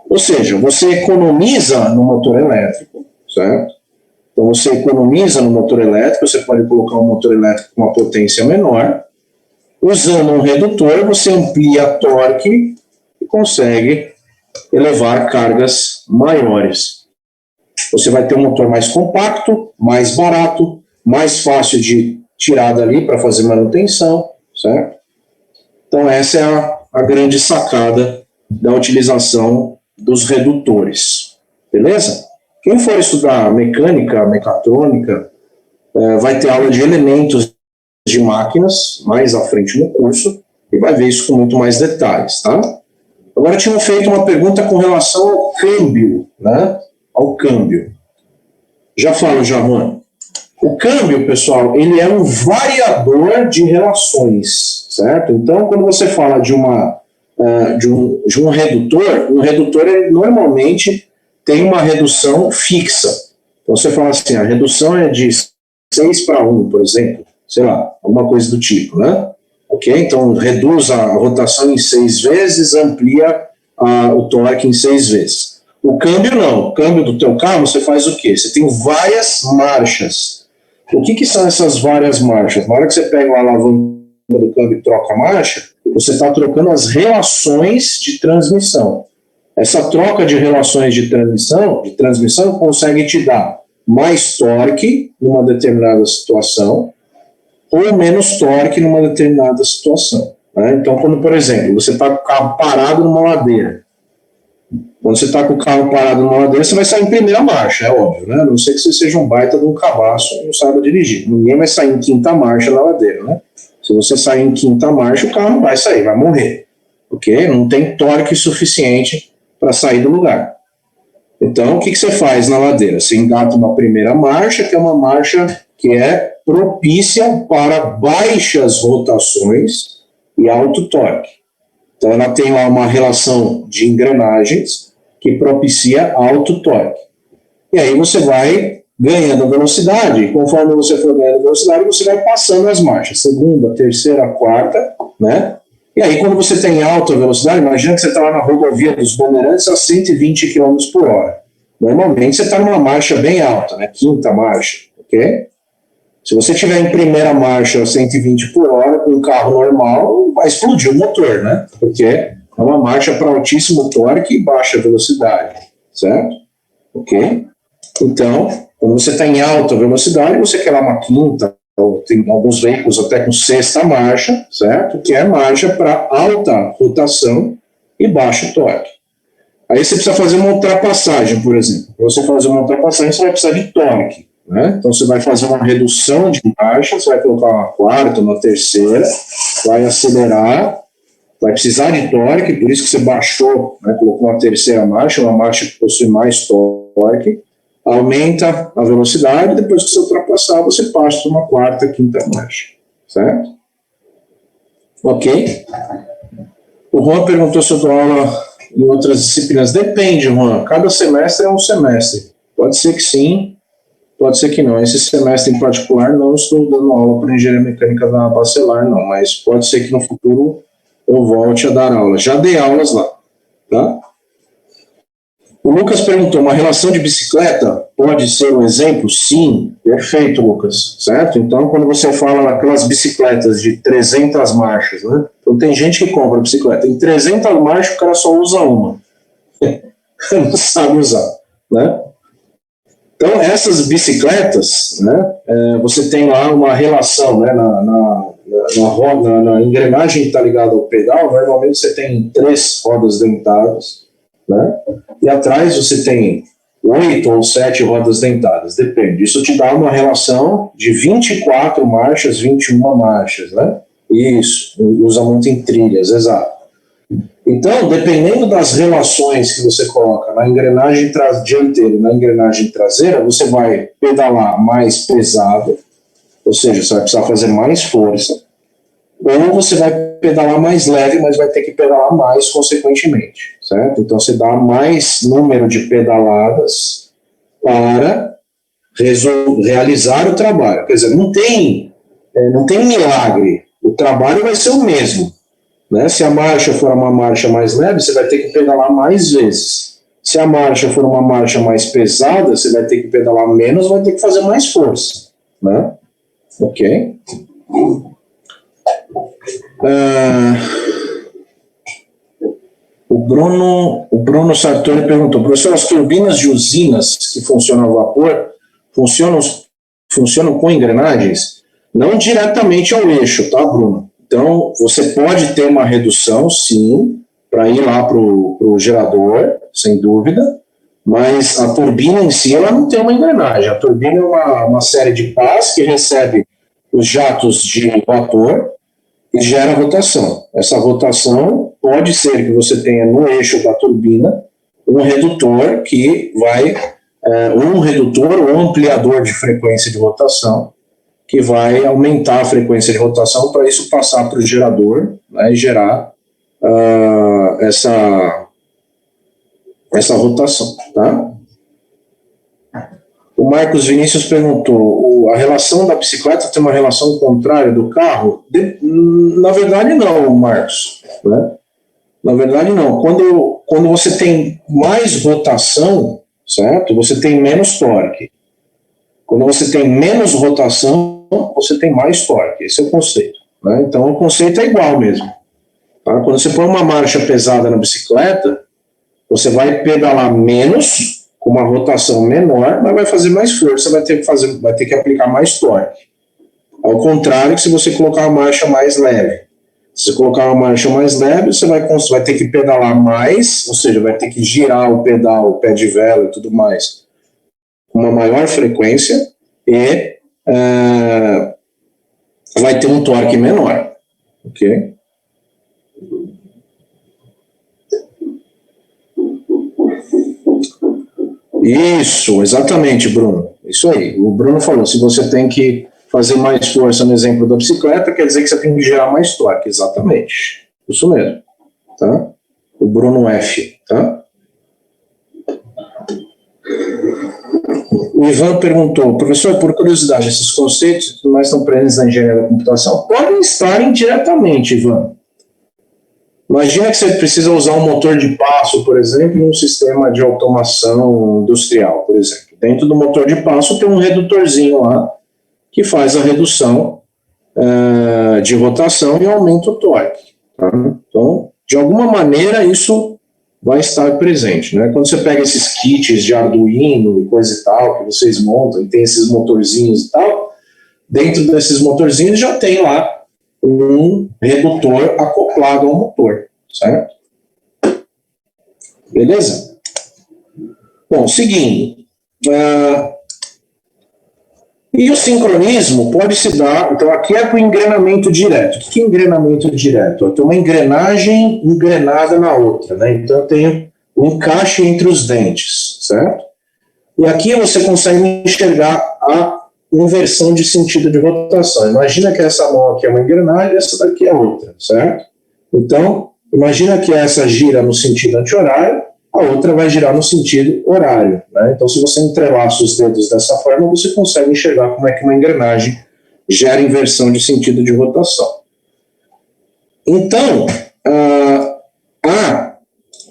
[SPEAKER 1] Ou seja, você economiza no motor elétrico, certo? Então, você economiza no motor elétrico, você pode colocar um motor elétrico com uma potência menor. Usando um redutor, você amplia torque e consegue elevar cargas maiores. Você vai ter um motor mais compacto, mais barato, mais fácil de tirar dali para fazer manutenção, certo? Então, essa é a grande sacada da utilização dos redutores, beleza? Quem for estudar mecânica, mecatrônica, vai ter aula de elementos de máquinas mais à frente no curso e vai ver isso com muito mais detalhes, tá? Agora tinham feito uma pergunta com relação ao câmbio, né? Ao câmbio. Já falo, Javan. O câmbio, pessoal, ele é um variador de relações, certo? Então, quando você fala de um redutor, um redutor ele normalmente tem uma redução fixa. Então, você fala assim, a redução é de 6 para 1, por exemplo, sei lá, alguma coisa do tipo, né? Ok? Então, reduz a rotação em 6 vezes, amplia o torque em 6 vezes. O câmbio não. O câmbio do teu carro, você faz o quê? Você tem várias marchas. O que são essas várias marchas? Na hora que você pega a alavanca do câmbio e troca a marcha, você está trocando as relações de transmissão. Essa troca de relações de transmissão consegue te dar mais torque numa determinada situação ou menos torque numa determinada situação. Né? Então, quando, por exemplo, você está com o carro parado numa ladeira, quando você está com o carro parado numa ladeira, você vai sair em primeira marcha, é óbvio, né? A não ser que você seja um baita de um cabaço e não saiba dirigir. Ninguém vai sair em quinta marcha na ladeira, né? Se você sair em quinta marcha, o carro não vai sair, vai morrer. Porque não tem torque suficiente para sair do lugar. Então, o que você faz na ladeira? Você engata uma primeira marcha, que é uma marcha que é propícia para baixas rotações e alto torque. Então, ela tem lá uma relação de engrenagens que propicia alto torque. E aí você vai ganhando velocidade, e conforme você for ganhando velocidade, você vai passando as marchas, segunda, terceira, quarta, né? E aí, quando você tem alta velocidade, imagina que você está lá na rodovia dos Bandeirantes a 120 km por hora. Normalmente você está numa marcha bem alta, né? Quinta marcha, ok? Se você estiver em primeira marcha a 120 por hora com um carro normal, vai explodir o motor, né? Porque é uma marcha para altíssimo torque e baixa velocidade, certo? Ok? Então, quando você está em alta velocidade, você quer lá uma quinta, ou tem alguns veículos até com sexta marcha, certo? Que é marcha para alta rotação e baixo torque. Aí você precisa fazer uma ultrapassagem, por exemplo. Para você fazer uma ultrapassagem, você vai precisar de torque. Né? Então você vai fazer uma redução de marcha, você vai colocar uma quarta, uma terceira, vai acelerar, vai precisar de torque, por isso que você baixou, né? Colocou uma terceira marcha, uma marcha que possui mais torque, aumenta a velocidade, depois que você ultrapassar, você passa para uma quarta, quinta marcha, certo? Ok? O Juan perguntou se eu dou aula em outras disciplinas. Depende, Juan, cada semestre é um semestre, pode ser que sim, pode ser que não. Esse semestre em particular não estou dando aula para engenharia mecânica da Bacelar, não, mas pode ser que no futuro eu volte a dar aula. Já dei aulas lá, tá? O Lucas perguntou, uma relação de bicicleta pode ser um exemplo? Sim, perfeito, Lucas, certo? Então, quando você fala daquelas bicicletas de 300 marchas, né? Então, tem gente que compra bicicleta em 300 marchas, o cara só usa uma. Não sabe usar, né? Então, essas bicicletas, né, você tem lá uma relação, né, na engrenagem que está ligada ao pedal, normalmente você tem 3 rodas dentadas, né, e atrás você tem 8 ou 7 rodas dentadas, depende. Isso te dá uma relação de 24 marchas, 21 marchas, né? Isso, usa muito em trilhas, exato. Então, dependendo das relações que você coloca na engrenagem dianteira e na engrenagem traseira, você vai pedalar mais pesado, ou seja, você vai precisar fazer mais força, ou você vai pedalar mais leve, mas vai ter que pedalar mais consequentemente, certo? Então, você dá mais número de pedaladas para realizar o trabalho. Quer dizer, não tem milagre, o trabalho vai ser o mesmo. Né? Se a marcha for uma marcha mais leve, você vai ter que pedalar mais vezes. Se a marcha for uma marcha mais pesada, você vai ter que pedalar menos, vai ter que fazer mais força. Né? Ok? O Bruno Sartori perguntou, professor, as turbinas de usinas que funcionam a vapor funcionam com engrenagens? Não diretamente ao eixo, tá, Bruno? Então, você pode ter uma redução, sim, para ir lá para o gerador, sem dúvida, mas a turbina em si ela não tem uma engrenagem. A turbina é uma série de pás que recebe os jatos de vapor e gera rotação. Essa rotação pode ser que você tenha no eixo da turbina um redutor que vai, um redutor ou um ampliador de frequência de rotação que vai aumentar a frequência de rotação para isso passar para o gerador, né, e gerar essa rotação, tá? O Marcos Vinícius perguntou, a relação da bicicleta tem uma relação contrária do carro? Na verdade não, Marcos, né? Na verdade não. Quando você tem mais rotação, certo? Você tem menos torque. Quando você tem menos rotação, você tem mais torque. Esse é o conceito, né? Então o conceito é igual mesmo. Tá? Quando você põe uma marcha pesada na bicicleta, você vai pedalar menos, com uma rotação menor, mas vai fazer mais força, vai ter que aplicar mais torque. Ao contrário, que se você colocar uma marcha mais leve. Se você colocar uma marcha mais leve, você vai ter que pedalar mais, ou seja, vai ter que girar o pedal, o pé de vela e tudo mais, com uma maior frequência e vai ter um torque menor. Ok? Isso, exatamente, Bruno. Isso aí. O Bruno falou, se você tem que fazer mais força no exemplo da bicicleta, quer dizer que você tem que gerar mais torque. Exatamente. Isso mesmo. Tá? O Bruno F. Tá? O Ivan perguntou, professor, por curiosidade, esses conceitos que mais estão presentes na engenharia da computação podem estar indiretamente, Ivan. Imagina que você precisa usar um motor de passo, por exemplo, em um sistema de automação industrial, por exemplo. Dentro do motor de passo tem um redutorzinho lá que faz a redução de rotação e aumenta o torque. Tá? Então, de alguma maneira, isso vai estar presente. Né? Quando você pega esses kits de Arduino e coisa e tal, que vocês montam, e tem esses motorzinhos e tal, dentro desses motorzinhos já tem lá um redutor acoplado ao motor, certo? Beleza? Bom, seguindo. E o sincronismo pode se dar, então aqui é com engrenamento direto. O que é engrenamento direto? Eu tenho uma engrenagem engrenada na outra, né? Então eu tenho um encaixe entre os dentes, certo? E aqui você consegue enxergar a inversão de sentido de rotação. Imagina que essa mão aqui é uma engrenagem e essa daqui é outra, certo? Então, imagina que essa gira no sentido anti-horário, a outra vai girar no sentido horário, né? Então, se você entrelaça os dedos dessa forma, você consegue enxergar como é que uma engrenagem gera inversão de sentido de rotação. Então,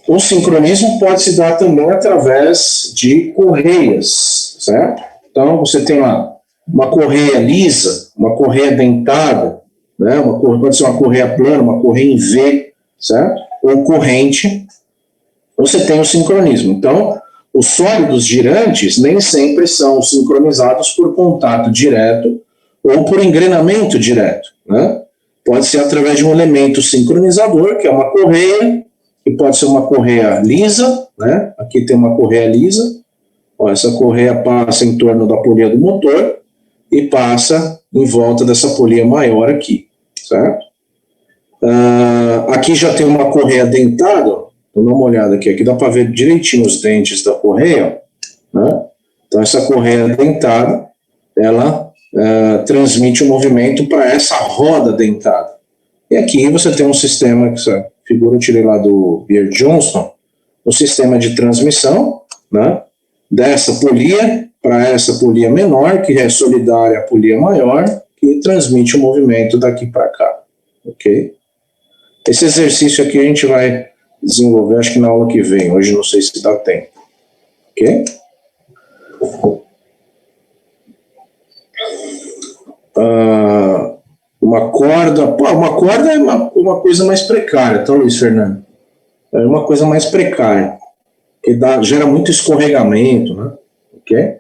[SPEAKER 1] o sincronismo pode se dar também através de correias, certo? Então, você tem lá uma correia lisa, uma correia dentada, né? Pode ser uma correia plana, uma correia em V, certo? Ou corrente, você tem o sincronismo. Então, os sólidos girantes nem sempre são sincronizados por contato direto ou por engrenamento direto, né? Pode ser através de um elemento sincronizador, que é uma correia, que pode ser uma correia lisa, né? Aqui tem uma correia lisa, ó, essa correia passa em torno da polia do motor, e passa em volta dessa polia maior aqui, certo? Aqui já tem uma correia dentada, então dá uma olhada aqui, aqui dá para ver direitinho os dentes da correia, né? Então essa correia dentada, ela transmite o movimento para essa roda dentada. E aqui você tem um sistema, que essa figura eu tirei lá do Beer Johnson, um sistema de transmissão, né? Dessa polia para essa polia menor, que é solidária à polia maior, que transmite o movimento daqui para cá, ok? Esse exercício aqui a gente vai desenvolver, acho que na aula que vem, hoje não sei se dá tempo, ok? Uma corda é uma coisa mais precária, tá, Luiz Fernando? É uma coisa mais precária, que gera muito escorregamento, né? Ok?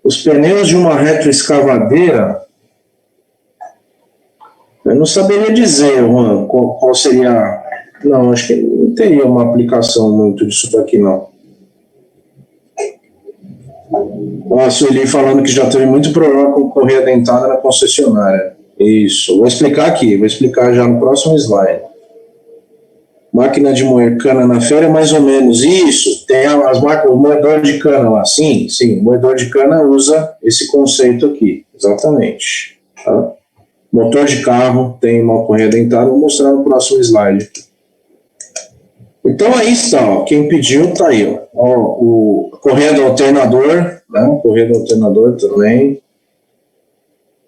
[SPEAKER 1] Os pneus de uma retroescavadeira, eu não saberia dizer, Juan, qual seria Não, acho que não teria uma aplicação muito disso daqui, não. A Sueli falando que já teve muito problema com correia dentada na concessionária. Isso, vou explicar aqui, vou explicar já no próximo slide. Máquina de moer cana na feira é mais ou menos isso. Tem as máquinas, o moedor de cana lá. Sim, o moedor de cana usa esse conceito aqui, exatamente. Tá? Motor de carro tem uma correia dentada, vou mostrar no próximo slide. Então aí está, ó, quem pediu está aí, ó, o correia do alternador, né? Correia do alternador também.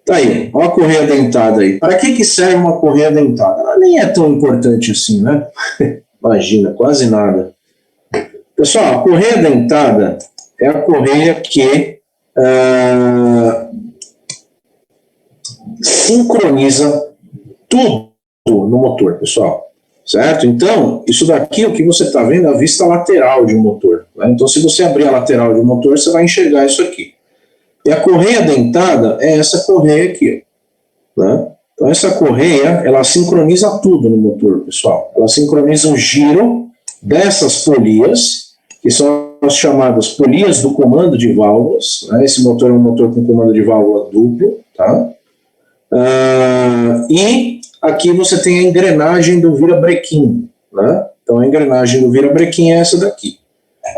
[SPEAKER 1] Tá aí, ó a correia dentada aí. Para que serve uma correia dentada? Ela nem é tão importante assim, né? Imagina, quase nada. Pessoal, a correia dentada é a correia que sincroniza tudo no motor, pessoal. Certo? Então, isso daqui, o que você está vendo, é a vista lateral de um motor. Né? Então, se você abrir a lateral de um motor, você vai enxergar isso aqui. E a correia dentada é essa correia aqui. Né? Então, essa correia, ela sincroniza tudo no motor, pessoal. Ela sincroniza o giro dessas polias, que são as chamadas polias do comando de válvulas. Né? Esse motor é um motor com comando de válvula duplo. Tá? E aqui você tem a engrenagem do virabrequim. Né? Então, a engrenagem do virabrequim é essa daqui.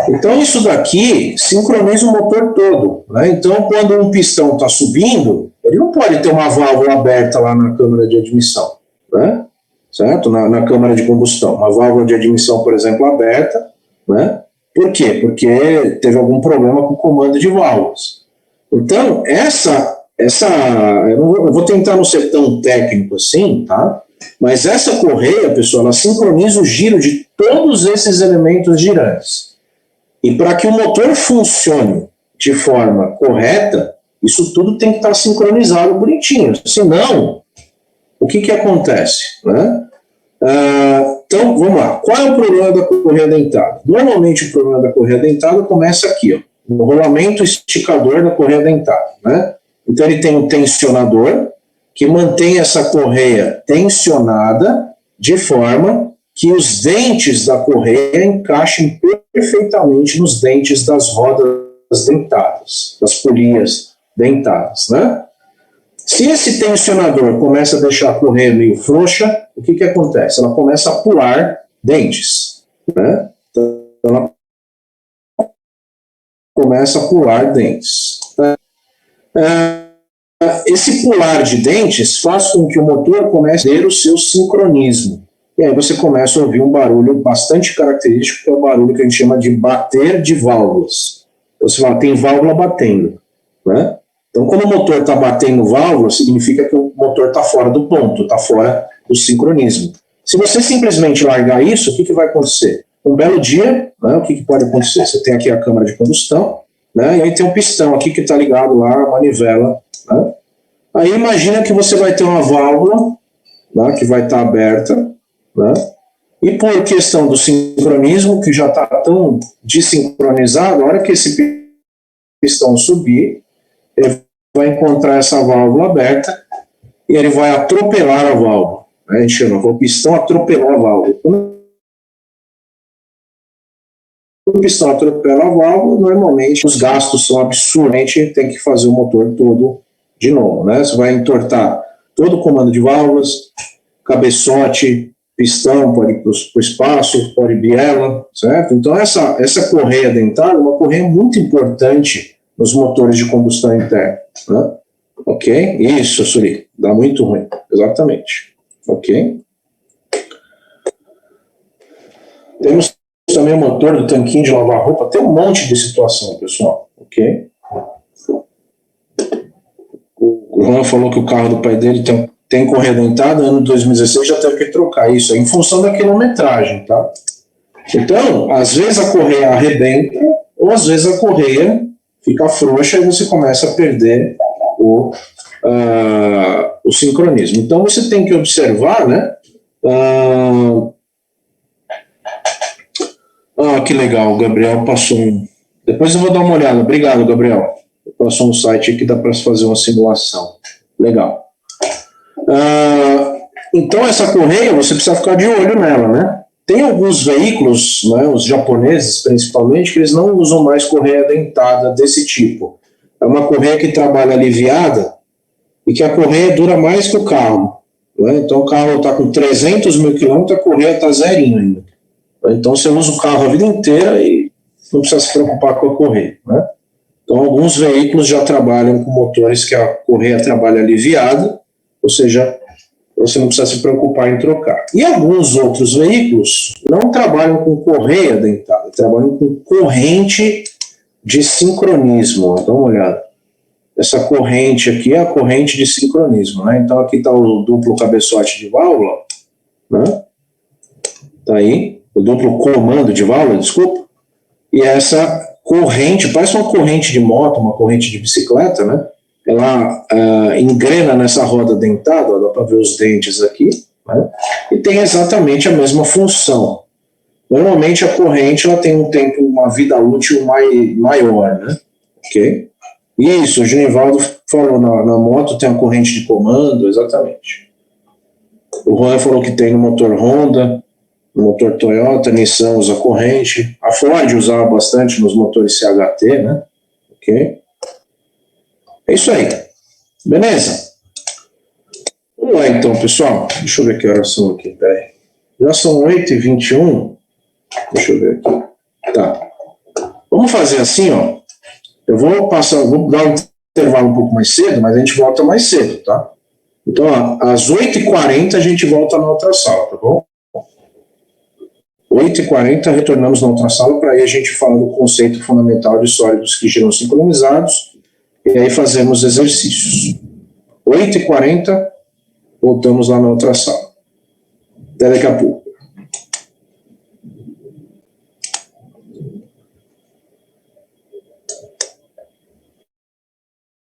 [SPEAKER 1] Então, isso daqui sincroniza o motor todo. Né? Então, quando um pistão está subindo, ele não pode ter uma válvula aberta lá na câmara de admissão. Né? Certo? Na câmara de combustão. Uma válvula de admissão, por exemplo, aberta. Né? Por quê? Porque teve algum problema com o comando de válvulas. Então, eu vou tentar não ser tão técnico assim, tá? Mas essa correia, pessoal, ela sincroniza o giro de todos esses elementos girantes. E para que o motor funcione de forma correta, isso tudo tem que estar sincronizado bonitinho. Senão, o que acontece? Né? Então, vamos lá. Qual é o problema da correia dentada? Normalmente, o problema da correia dentada começa aqui, ó, no rolamento esticador da correia dentada. Né? Então, ele tem um tensionador que mantém essa correia tensionada de forma que os dentes da correia encaixem perfeitamente nos dentes das rodas dentadas, das polias dentadas, né? Se esse tensionador começa a deixar a correia meio frouxa, o que acontece? Ela começa a pular dentes, né? Então, ela começa a pular dentes. Esse pular de dentes faz com que o motor comece a ter o seu sincronismo. E aí você começa a ouvir um barulho bastante característico, que é o barulho que a gente chama de bater de válvulas. Então, você fala, tem válvula batendo. Né? Então, quando o motor está batendo válvula, significa que o motor está fora do ponto, está fora do sincronismo. Se você simplesmente largar isso, o que vai acontecer? Um belo dia, né, o que pode acontecer? Você tem aqui a câmara de combustão, né, e aí tem um pistão aqui que está ligado lá, a manivela. Né? Aí imagina que você vai ter uma válvula, né, que vai estar aberta, né? E por questão do sincronismo, que já está tão desincronizado, a hora que esse pistão subir, ele vai encontrar essa válvula aberta e ele vai atropelar a válvula. Né? A gente chama, o pistão atropelou a válvula. Quando o pistão atropela a válvula, normalmente os gastos são absurdos, a gente tem que fazer o motor todo de novo. Né? Você vai entortar todo o comando de válvulas, cabeçote, pistão, pode ir para o espaço, pode biela, certo? Então, essa correia dentada é uma correia muito importante nos motores de combustão interna. Né? Ok? Isso, Suri, dá muito ruim. Exatamente. Ok? Temos também o motor do tanquinho de lavar roupa. Tem um monte de situação, pessoal. Ok? O Juan falou que o carro do pai dele tem correia dentada, ano 2016 já teve que trocar isso, em função da quilometragem, tá? Então, às vezes a correia arrebenta, ou às vezes a correia fica frouxa e você começa a perder o sincronismo. Então, você tem que observar, né? Que legal, o Gabriel passou um... Depois eu vou dar uma olhada. Obrigado, Gabriel. Passou um site aqui que dá para fazer uma simulação. Legal. Então, essa correia, você precisa ficar de olho nela, né? Tem alguns veículos, né, os japoneses principalmente, que eles não usam mais correia dentada desse tipo. É uma correia que trabalha aliviada e que a correia dura mais que o carro. Né? Então o carro está com 300 mil quilômetros, a correia está zerinho ainda. Então você usa o carro a vida inteira e não precisa se preocupar com a correia. Né? Então alguns veículos já trabalham com motores que a correia trabalha aliviada, ou seja, você não precisa se preocupar em trocar. E alguns outros veículos não trabalham com correia dentada, trabalham com corrente de sincronismo. Dá uma olhada. Essa corrente aqui é a corrente de sincronismo. Né? Então aqui está o duplo cabeçote de válvula. Né? Tá aí, o duplo comando de válvula, desculpa. E essa corrente, parece uma corrente de moto, uma corrente de bicicleta, né? Ela engrena nessa roda dentada, ó, dá para ver os dentes aqui, né? E tem exatamente a mesma função. Normalmente a corrente ela tem um tempo, uma vida útil maior, né? Ok? Isso, o Genivaldo falou, na moto tem a corrente de comando, exatamente. O Juan falou que tem no motor Honda, no motor Toyota, Nissan usa corrente, a Ford usava bastante nos motores CHT, né? Ok? É isso aí. Beleza? Vamos lá então, pessoal. Deixa eu ver que horas são aqui. Peraí. Já são 8h21. Deixa eu ver aqui. Tá. Vamos fazer assim, ó. Eu vou dar um intervalo um pouco mais cedo, mas a gente volta mais cedo, tá? Então, ó, às 8h40 a gente volta na outra sala, tá bom? 8h40 retornamos na outra sala para aí a gente falar do conceito fundamental de sólidos que giram sincronizados. E aí fazemos exercícios. 8h40, voltamos lá na outra sala. Até daqui a pouco.